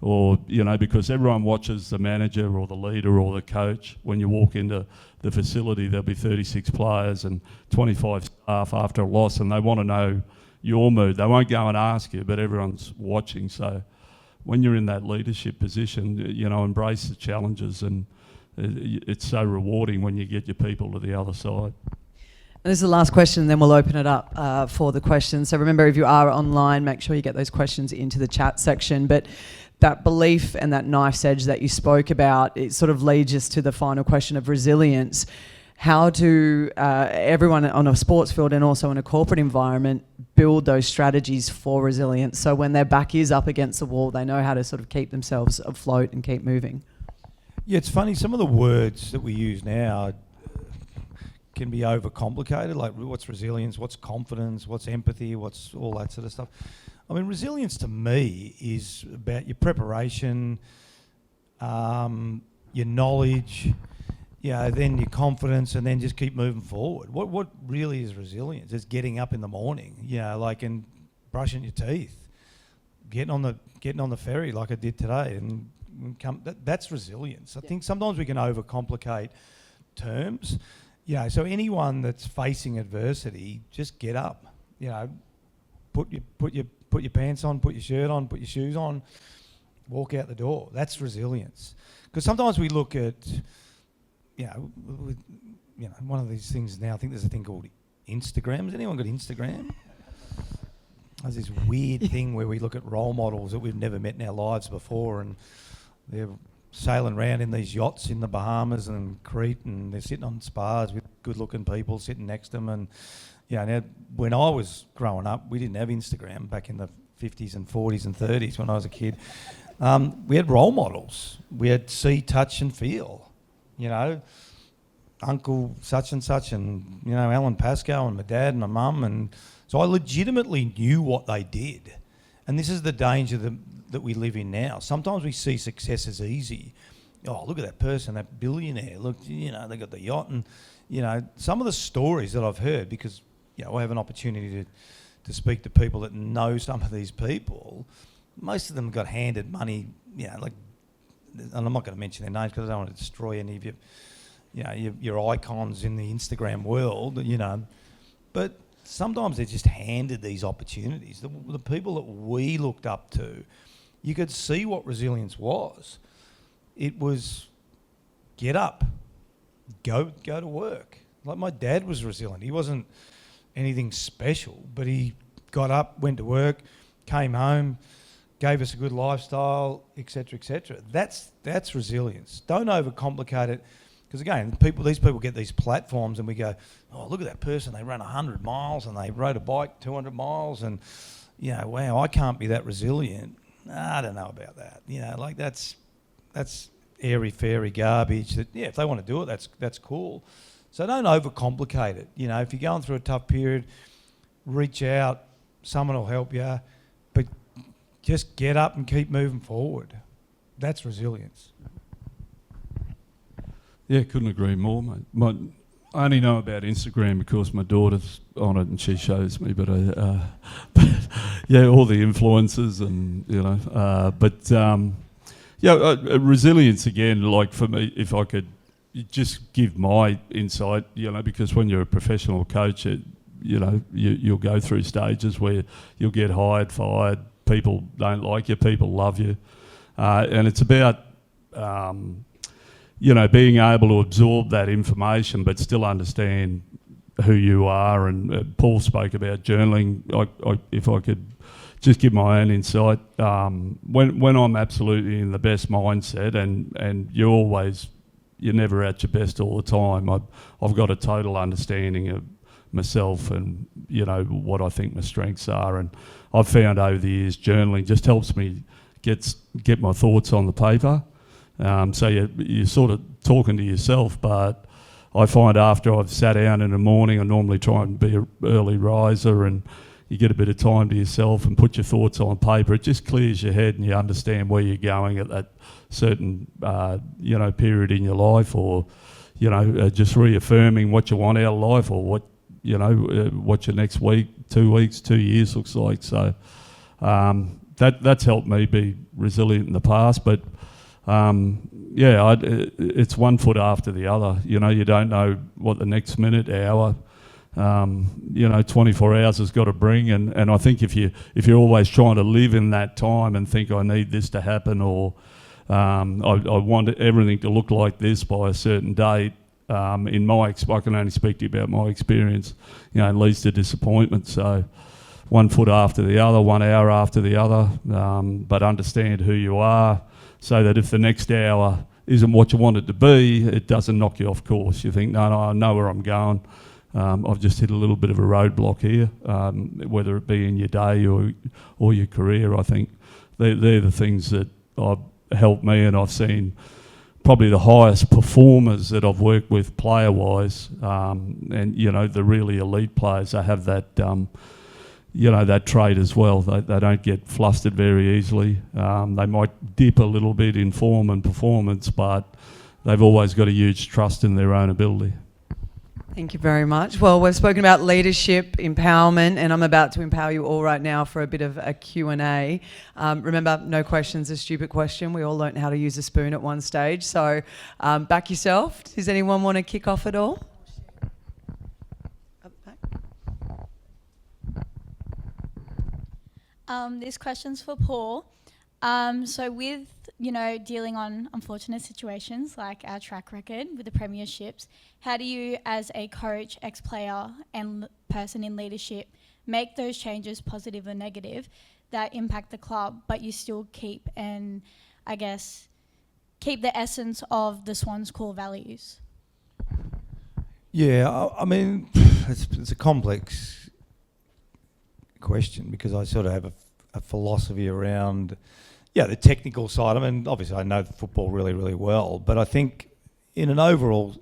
or, because everyone watches the manager or the leader or the coach. When you walk into the facility, there'll be 36 players and 25 staff after a loss, and they want to know your mood. They won't go and ask you, but everyone's watching. So when you're in that leadership position, embrace the challenges, and it's so rewarding when you get your people to the other side. And this is the last question, and then we'll open it up for the questions. So remember, if you are online, make sure you get those questions into the chat section. But that belief and that knife's edge that you spoke about, it sort of leads us to the final question of resilience. How do everyone on a sports field and also in a corporate environment build those strategies for resilience, so when their back is up against the wall, they know how to sort of keep themselves afloat and keep moving? Yeah, it's funny, some of the words that we use now can be overcomplicated, like what's resilience, what's confidence, what's empathy, what's all that sort of stuff. I mean, resilience to me is about your preparation, your knowledge, then your confidence, and then just keep moving forward. What really is resilience? It's getting up in the morning, and brushing your teeth, getting on the ferry like I did today, and that's resilience. I think sometimes we can overcomplicate terms. So anyone that's facing adversity, just get up. Put your pants on, put your shirt on, put your shoes on, walk out the door. That's resilience. Because sometimes we look at, one of these things now. I think there's a thing called Instagram. Has anyone got Instagram? There's this weird thing where we look at role models that we've never met in our lives before, and they're sailing around in these yachts in the Bahamas and Crete, and they're sitting on spas with good-looking people sitting next to them. And now when I was growing up, we didn't have Instagram back in the 50s and 40s and 30s when I was a kid. We had role models. We had see, touch and feel. you know, Uncle such and such, and you know, Alan Pascoe and my dad and my mum, and so I legitimately knew what they did. And this is the danger that we live in now. Sometimes we see success as easy. Oh, look at that person, that billionaire. Look, you know, they got the yacht, and you know, some of the stories that I've heard, because you know, I have an opportunity to speak to people that know some of these people. Most of them got handed money, you know, like, and I'm not going to mention their names because I don't want to destroy any of your icons in the Instagram world, you know, but sometimes they're just handed these opportunities. The people that we looked up to, you could see what resilience was. It was get up, go to work. Like my dad was resilient. He wasn't anything special, but he got up, went to work, came home, gave us a good lifestyle, etc., etc. That's resilience. Don't overcomplicate it, because again, these people get these platforms, and we go, oh, look at that person. They ran 100 miles and they rode a bike 200 miles, and you know, wow, I can't be that resilient. I don't know about that. You know, like that's airy fairy garbage. That if they want to do it, that's cool. So don't overcomplicate it. You know, if you're going through a tough period, reach out. Someone will help you, but just get up and keep moving forward. That's resilience. Yeah, couldn't agree more, mate. I only know about Instagram because my daughter's on it and she shows me, but yeah, all the influencers and, you know, resilience again, like for me, if I could just give my insight, you know, because when you're a professional coach, you know, you'll go through stages where you'll get hired, fired, people don't like you, people love you. And it's about, you know, being able to absorb that information but still understand who you are. And Paul spoke about journaling. If I could just give my own insight, when I'm absolutely in the best mindset, and you're never at your best all the time. I've got a total understanding of myself and, you know, what I think my strengths are. And I've found over the years journaling just helps me get my thoughts on the paper. So you're sort of talking to yourself, but I find after I've sat down in the morning, I normally try and be an early riser, and you get a bit of time to yourself and put your thoughts on paper. It just clears your head and you understand where you're going at that certain, you know, period in your life, or, you know, just reaffirming what you want out of life, or what, you know, what your next week, 2 weeks, 2 years looks like. So that's helped me be resilient in the past. But it's 1 foot after the other. You know, you don't know what the next minute, hour, you know, 24 hours has got to bring. And I think if you're always trying to live in that time and think I need this to happen, or I want everything to look like this by a certain date, I can only speak to you about my experience, you know, it leads to disappointment. So 1 foot after the other, 1 hour after the other, but understand who you are, so that if the next hour isn't what you want it to be, it doesn't knock you off course. You think, no, I know where I'm going. I've just hit a little bit of a roadblock here, whether it be in your day or your career. I think they're the things that have helped me, and I've seen probably the highest performers that I've worked with player-wise, and, you know, the really elite players, they have that, you know, that trait as well. They don't get flustered very easily. They might dip a little bit in form and performance, but they've always got a huge trust in their own ability. Thank you very much. Well, we've spoken about leadership, empowerment, and I'm about to empower you all right now for a bit of a Q&A. Remember, no question's a stupid question. We all learnt how to use a spoon at one stage. So back yourself. Does anyone want to kick off at all? Up back. This question's for Paul. So with, you know, dealing on unfortunate situations like our track record with the premierships, how do you, as a coach, ex-player and person in leadership, make those changes, positive or negative, that impact the club, but you still keep the essence of the Swans' core values? Yeah, I mean, it's a complex question, because I sort of have a philosophy around, the technical side. I mean, obviously I know football really, really well, but I think, in an overall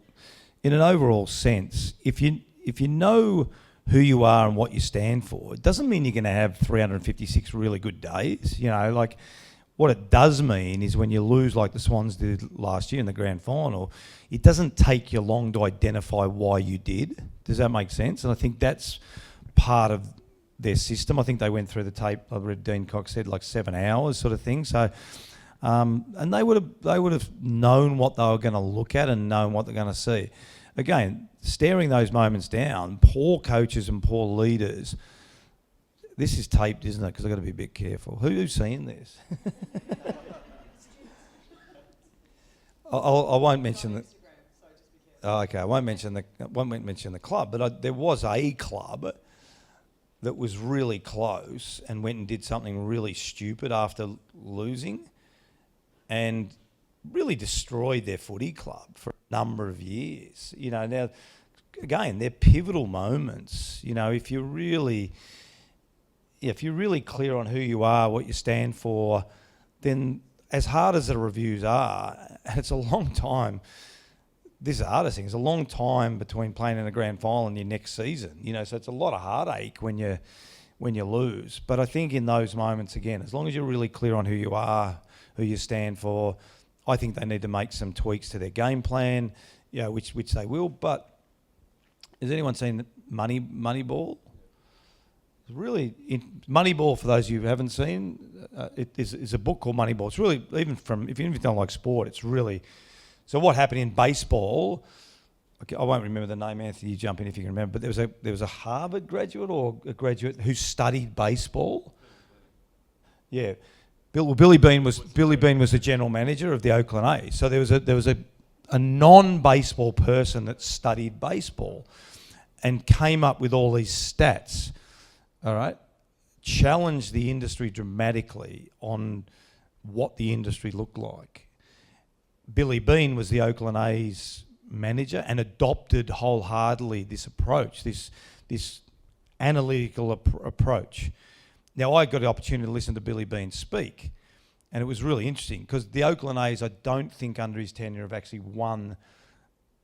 sense, if you know who you are and what you stand for, it doesn't mean you're going to have 356 really good days. You know, like what it does mean is when you lose like the Swans did last year in the grand final, it doesn't take you long to identify why you did. Does that make sense? And I think that's part of their system. I think they went through the tape. I read Dean Cox said like 7 hours sort of thing. So, and they would have known what they were going to look at and known what they're going to see. Again, staring those moments down, poor coaches and poor leaders. This is taped, isn't it? Because I've got to be a bit careful. Who's seen this? I won't mention the. Oh, okay, I won't mention the club, but there was a club that was really close and went and did something really stupid after losing, and really destroyed their footy club for a number of years. You know, now again, they're pivotal moments. You know, if you're really clear on who you are, what you stand for, then as hard as the reviews are, and it's a long time. This is the hardest thing. It's a long time between playing in a grand final and your next season. You know, so it's a lot of heartache when you lose. But I think in those moments, again, as long as you're really clear on who you are, who you stand for, I think they need to make some tweaks to their game plan, you know, which they will. But has anyone seen Moneyball? Really, Moneyball, for those of you who haven't seen, it is a book called Moneyball. It's really, if you don't like sport, it's really... So what happened in baseball, okay, I won't remember the name, Anthony, you jump in if you can remember, but there was a Harvard graduate or a graduate who studied baseball. Yeah. Billy Beane was the general manager of the Oakland A's. So there was a non-baseball person that studied baseball and came up with all these stats, all right, challenged the industry dramatically on what the industry looked like. Billy Beane was the Oakland A's manager and adopted wholeheartedly this approach, this analytical approach. Now, I got the opportunity to listen to Billy Beane speak, and it was really interesting because the Oakland A's, I don't think under his tenure have actually won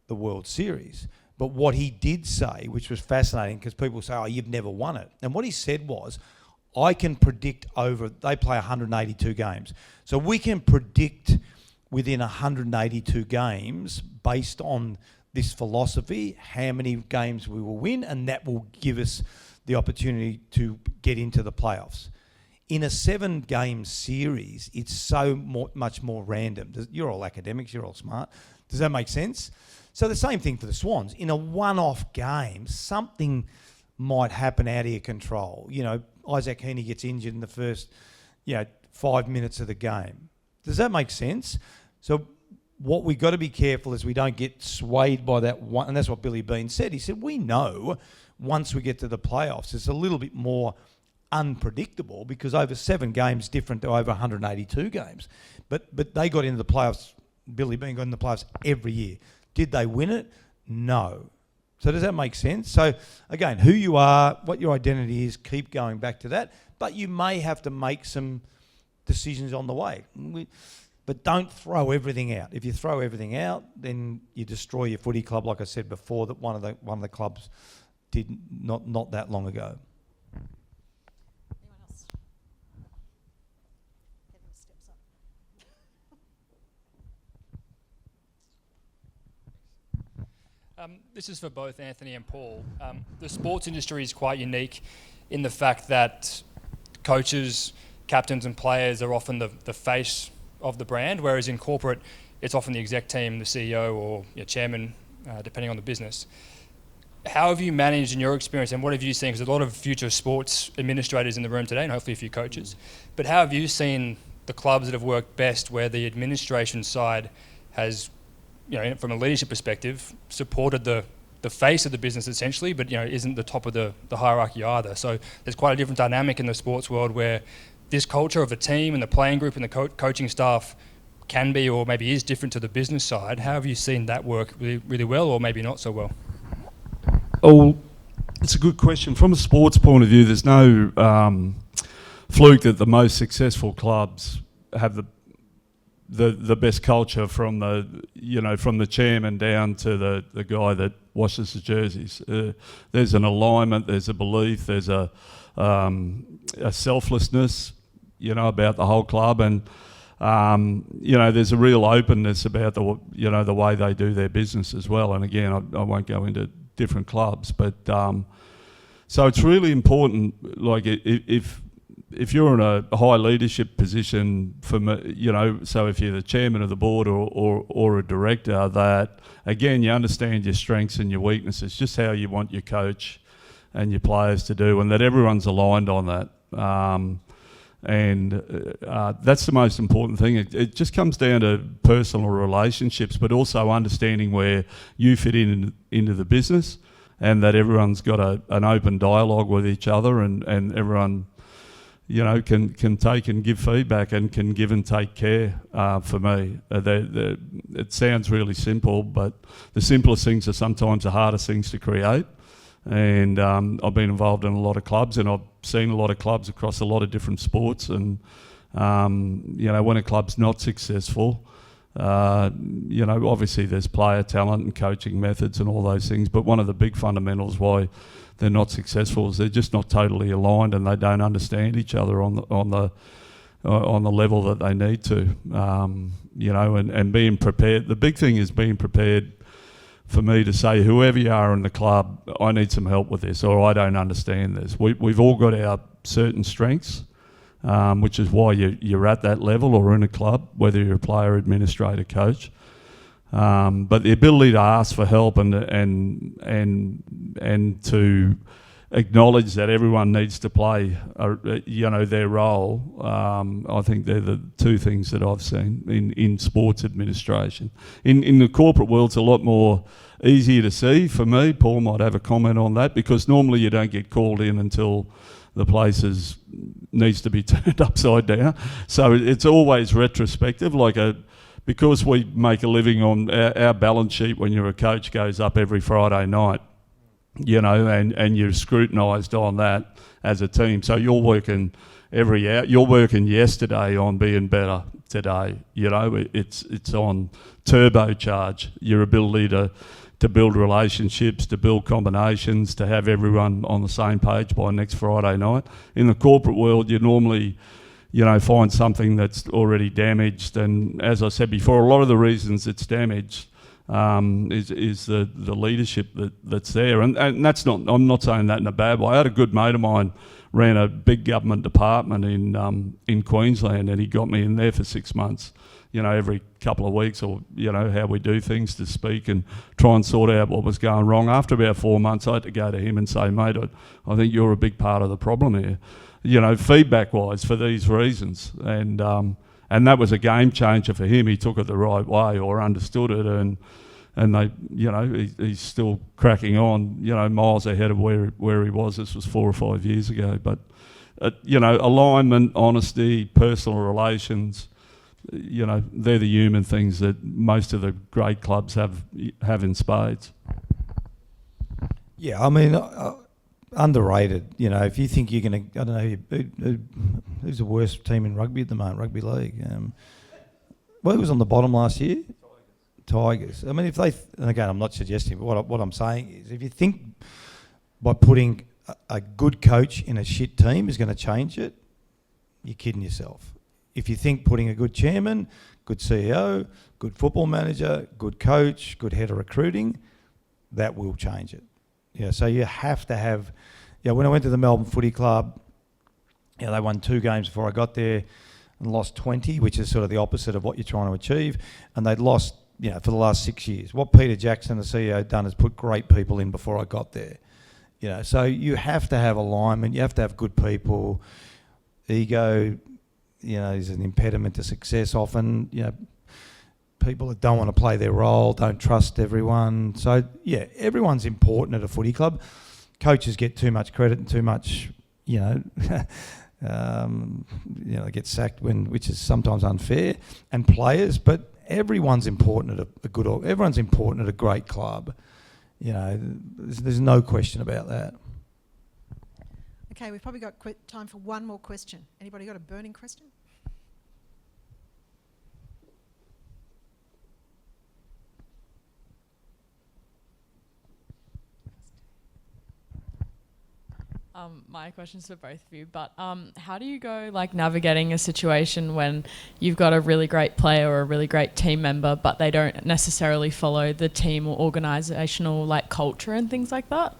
the World Series. But what he did say, which was fascinating, because people say, oh, you've never won it. And what he said was, I can predict they play 182 games. So we can predict within 182 games based on this philosophy, how many games we will win, and that will give us the opportunity to get into the playoffs. In a 7-game series, it's so much more random. You're all academics, you're all smart. Does that make sense? So the same thing for the Swans. In a one-off game, something might happen out of your control. You know, Isaac Heaney gets injured in the first, 5 minutes of the game. Does that make sense? So what we've got to be careful is we don't get swayed by that one. And that's what Billy Beane said. He said, we know once we get to the playoffs, it's a little bit more unpredictable because over 7 games different to over 182 games. But they got into the playoffs, Billy Beane got into the playoffs every year. Did they win it? No. So does that make sense? So again, who you are, what your identity is, keep going back to that. But you may have to make some decisions on the way. But don't throw everything out. If you throw everything out, then you destroy your footy club, like I said before, that one of the clubs did not that long ago. Anyone else? Kevin steps up. This is for both Anthony and Paul. The sports industry is quite unique in the fact that coaches, captains and players are often the face of the brand, whereas in corporate, it's often the exec team, the CEO or your chairman, depending on the business. How have you managed in your experience, and what have you seen? Because there's a lot of future sports administrators in the room today, and hopefully a few coaches. But how have you seen the clubs that have worked best where the administration side has, from a leadership perspective, supported the face of the business essentially, but isn't the top of the hierarchy either? So there's quite a different dynamic in the sports world where this culture of the team and the playing group and the coaching staff can be or maybe is different to the business side. How have you seen that work really, really well or maybe not so well? Oh, it's a good question. From a sports point of view, there's no fluke that the most successful clubs have the best culture from from the chairman down to the guy that washes the jerseys. There's an alignment, there's a belief, there's a selflessness, about the whole club, and there's a real openness about the way they do their business as well. And again, I won't go into different clubs, but so it's really important. Like if you're in a high leadership position, for me, so if you're the chairman of the board or a director, that again you understand your strengths and your weaknesses, just how you want your coach and your players to do, and that everyone's aligned on that. That's the most important thing. It just comes down to personal relationships, but also understanding where you fit into the business, and that everyone's got an open dialogue with each other, and everyone can take and give feedback and can give and take care. For me, it sounds really simple, but the simplest things are sometimes the hardest things to create. And I've been involved in a lot of clubs, and I've seen a lot of clubs across a lot of different sports. And when a club's not successful, obviously there's player talent and coaching methods and all those things. But one of the big fundamentals why they're not successful is they're just not totally aligned, and they don't understand each other on the level that they need to. And being prepared. The big thing is being prepared for me to say, whoever you are in the club, I need some help with this, or I don't understand this. We've all got our certain strengths, which is why you're at that level or in a club, whether you're a player, administrator, coach. But the ability to ask for help and to acknowledge that everyone needs to play, their role. I think they're the two things that I've seen in sports administration. In the corporate world, it's a lot more easier to see for me. Paul might have a comment on that, because normally you don't get called in until the place needs to be turned upside down. So it's always retrospective, because we make a living on our balance sheet when you're a coach goes up every Friday night. And you're scrutinised on that as a team. So you're working every hour. You're working yesterday on being better today. It's on turbocharge your ability to build relationships, to build combinations, to have everyone on the same page by next Friday night. In the corporate world, you normally, find something that's already damaged. And as I said before, a lot of the reasons it's damaged is the leadership that's there, and that's not. I'm not saying that in a bad way. I had a good mate of mine ran a big government department in Queensland, and he got me in there for 6 months. Every couple of weeks, or how we do things, to speak and try and sort out what was going wrong. After about 4 months, I had to go to him and say, mate, I think you're a big part of the problem here. Feedback wise, for these reasons, and that was a game changer for him. He took it the right way, or understood it, and they, he's still cracking on, miles ahead of where he was. This was 4 or 5 years ago. But, alignment, honesty, personal relations, they're the human things that most of the great clubs have in spades. Yeah, I mean, underrated. If you think you're going to, I don't know, who's the worst team in rugby at the moment, rugby league? Who was on the bottom last year? Tigers. I mean, if they, and again, I'm not suggesting, but what I'm saying is, if you think by putting a good coach in a shit team is going to change it, you're kidding yourself. If you think putting a good chairman, good CEO, good football manager, good coach, good head of recruiting, that will change it. Yeah, so you have to have. Yeah, when I went to the Melbourne Footy Club, they won 2 games before I got there and lost 20, which is sort of the opposite of what you're trying to achieve. And they'd lost, for the last 6 years. What Peter Jackson, the CEO, done is put great people in before I got there. So you have to have alignment. You have to have good people. Ego, is an impediment to success often. People that don't want to play their role, don't trust everyone. So, everyone's important at a footy club. Coaches get too much credit and too much, they get sacked which is sometimes unfair, and players. But everyone's important at everyone's important at a great club. There's no question about that. Okay, we've probably got time for one more question. Anybody got a burning question? My question's for both of you, but how do you go like navigating a situation when you've got a really great player or a really great team member, but they don't necessarily follow the team or organisational like culture and things like that?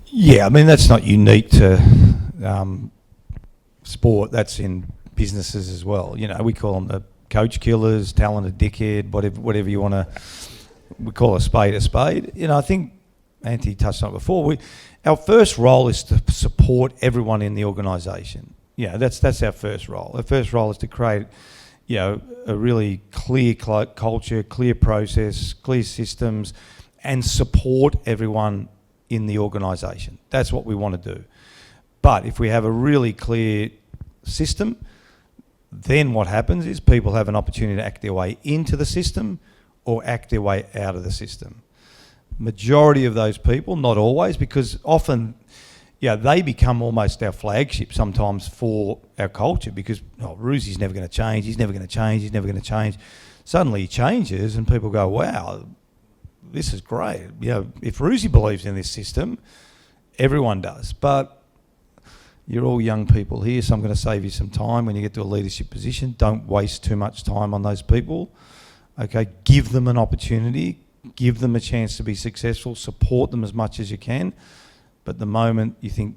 Yeah, I mean, that's not unique to sport. That's in businesses as well. You know, we call them the coach killers, talented dickhead, whatever you want to. We call a spade a spade. You know, I think Anthony touched on it before. Our first role is to support everyone in the organisation. Yeah, that's our first role. Our first role is to create, you know, a really clear culture, clear process, clear systems, and support everyone in the organisation. That's what we want to do. But if we have a really clear system, then what happens is people have an opportunity to act their way into the system or act their way out of the system. Majority of those people, not always, because often, yeah, they become almost our flagship sometimes for our culture because, oh, Roosy's never going to change, he's never going to change, he's never going to change. Suddenly he changes and people go, wow, this is great. You know, if Roosie believes in this system, everyone does. But you're all young people here, so I'm going to save you some time when you get to a leadership position. Don't waste too much time on those people. Okay, give them an opportunity, give them a chance to be successful, support them as much as you can. But the moment you think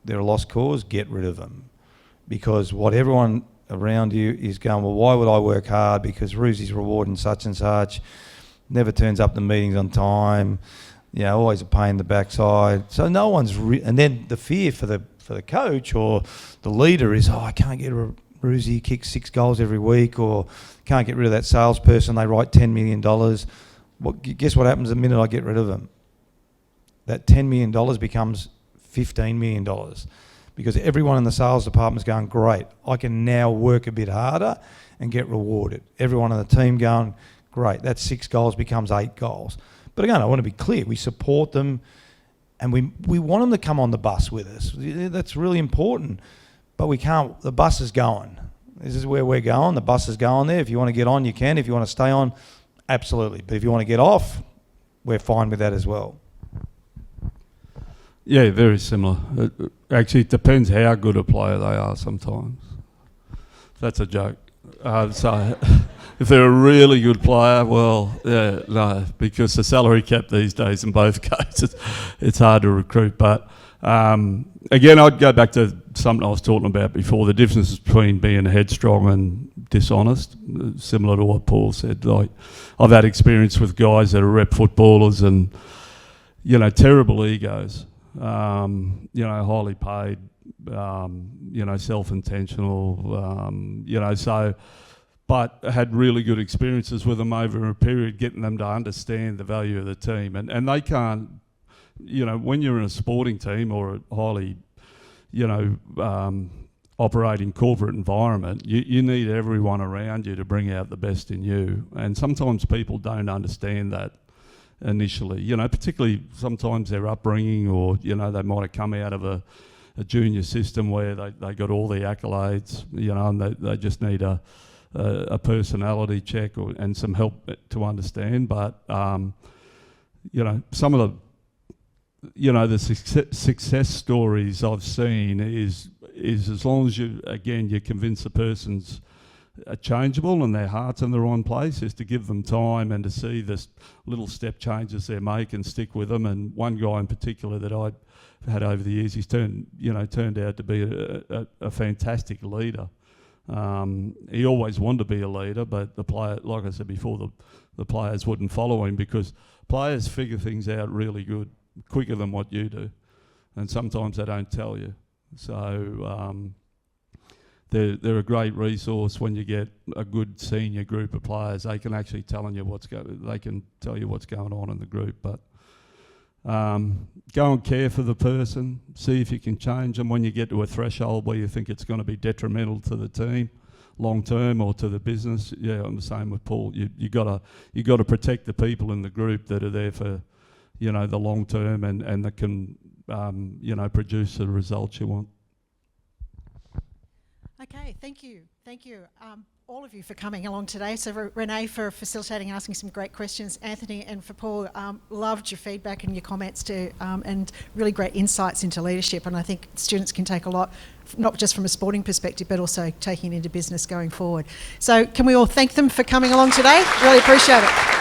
they're a lost cause, get rid of them. Because what everyone around you is going, well, why would I work hard? Because Roosie's rewarding such and such, never turns up to meetings on time, you know, always a pain in the backside. So no one's and then the fear for the coach or the leader is, oh, I can't get Roosie kicks 6 goals every week, or can't get rid of that salesperson, they write $10 million. Well, guess what happens the minute I get rid of them? That $10 million becomes $15 million because everyone in the sales department is going, great, I can now work a bit harder and get rewarded. Everyone on the team going, great, that 6 goals becomes 8 goals. But again, I want to be clear, we support them and we want them to come on the bus with us. That's really important. But we can't, the bus is going. This is where we're going, the bus is going there. If you want to get on, you can. If you want to stay on, absolutely. But if you want to get off, we're fine with that as well. Yeah, very similar. Actually, it depends how good a player they are sometimes. That's a joke. So if they're a really good player, well, yeah, no, because the salary cap these days in both cases, it's hard to recruit. But again, I'd go back to something I was talking about before, the difference between being headstrong and dishonest, similar to what Paul said. Like, I've had experience with guys that are rep footballers and, you know, terrible egos, you know, highly paid, you know, self-intentional, you know, so, but I had really good experiences with them over a period, getting them to understand the value of the team. And they can't, you know, when you're in a sporting team or a highly, you know, operating corporate environment, you need everyone around you to bring out the best in you. And sometimes people don't understand that initially, you know, particularly sometimes their upbringing or, you know, they might have come out of a junior system where they got all the accolades, you know, and they just need a personality check and some help to understand. But, you know, some of the, you know, the success stories I've seen is as long as you convince the person's changeable and their heart's in the wrong place, is to give them time and to see the little step changes they make and stick with them. And one guy in particular that I've had over the years, he's turned out to be a fantastic leader. He always wanted to be a leader, but the player, like I said before, the players wouldn't follow him because players figure things out really good, quicker than what you do, and sometimes they don't tell you. So they're a great resource when you get a good senior group of players. They can actually tell you what's going on in the group. But go and care for the person, see if you can change them when you get to a threshold where you think it's going to be detrimental to the team long term or to the business. Yeah, I'm the same with Paul. You got to protect the people in the group that are there for, you know, the long term and that can, you know, produce the results you want. Okay, thank you. Thank you, all of you, for coming along today. So Renee for facilitating and asking some great questions. Anthony and for Paul, loved your feedback and your comments too, and really great insights into leadership. And I think students can take a lot, not just from a sporting perspective, but also taking it into business going forward. So can we all thank them for coming along today? Really appreciate it.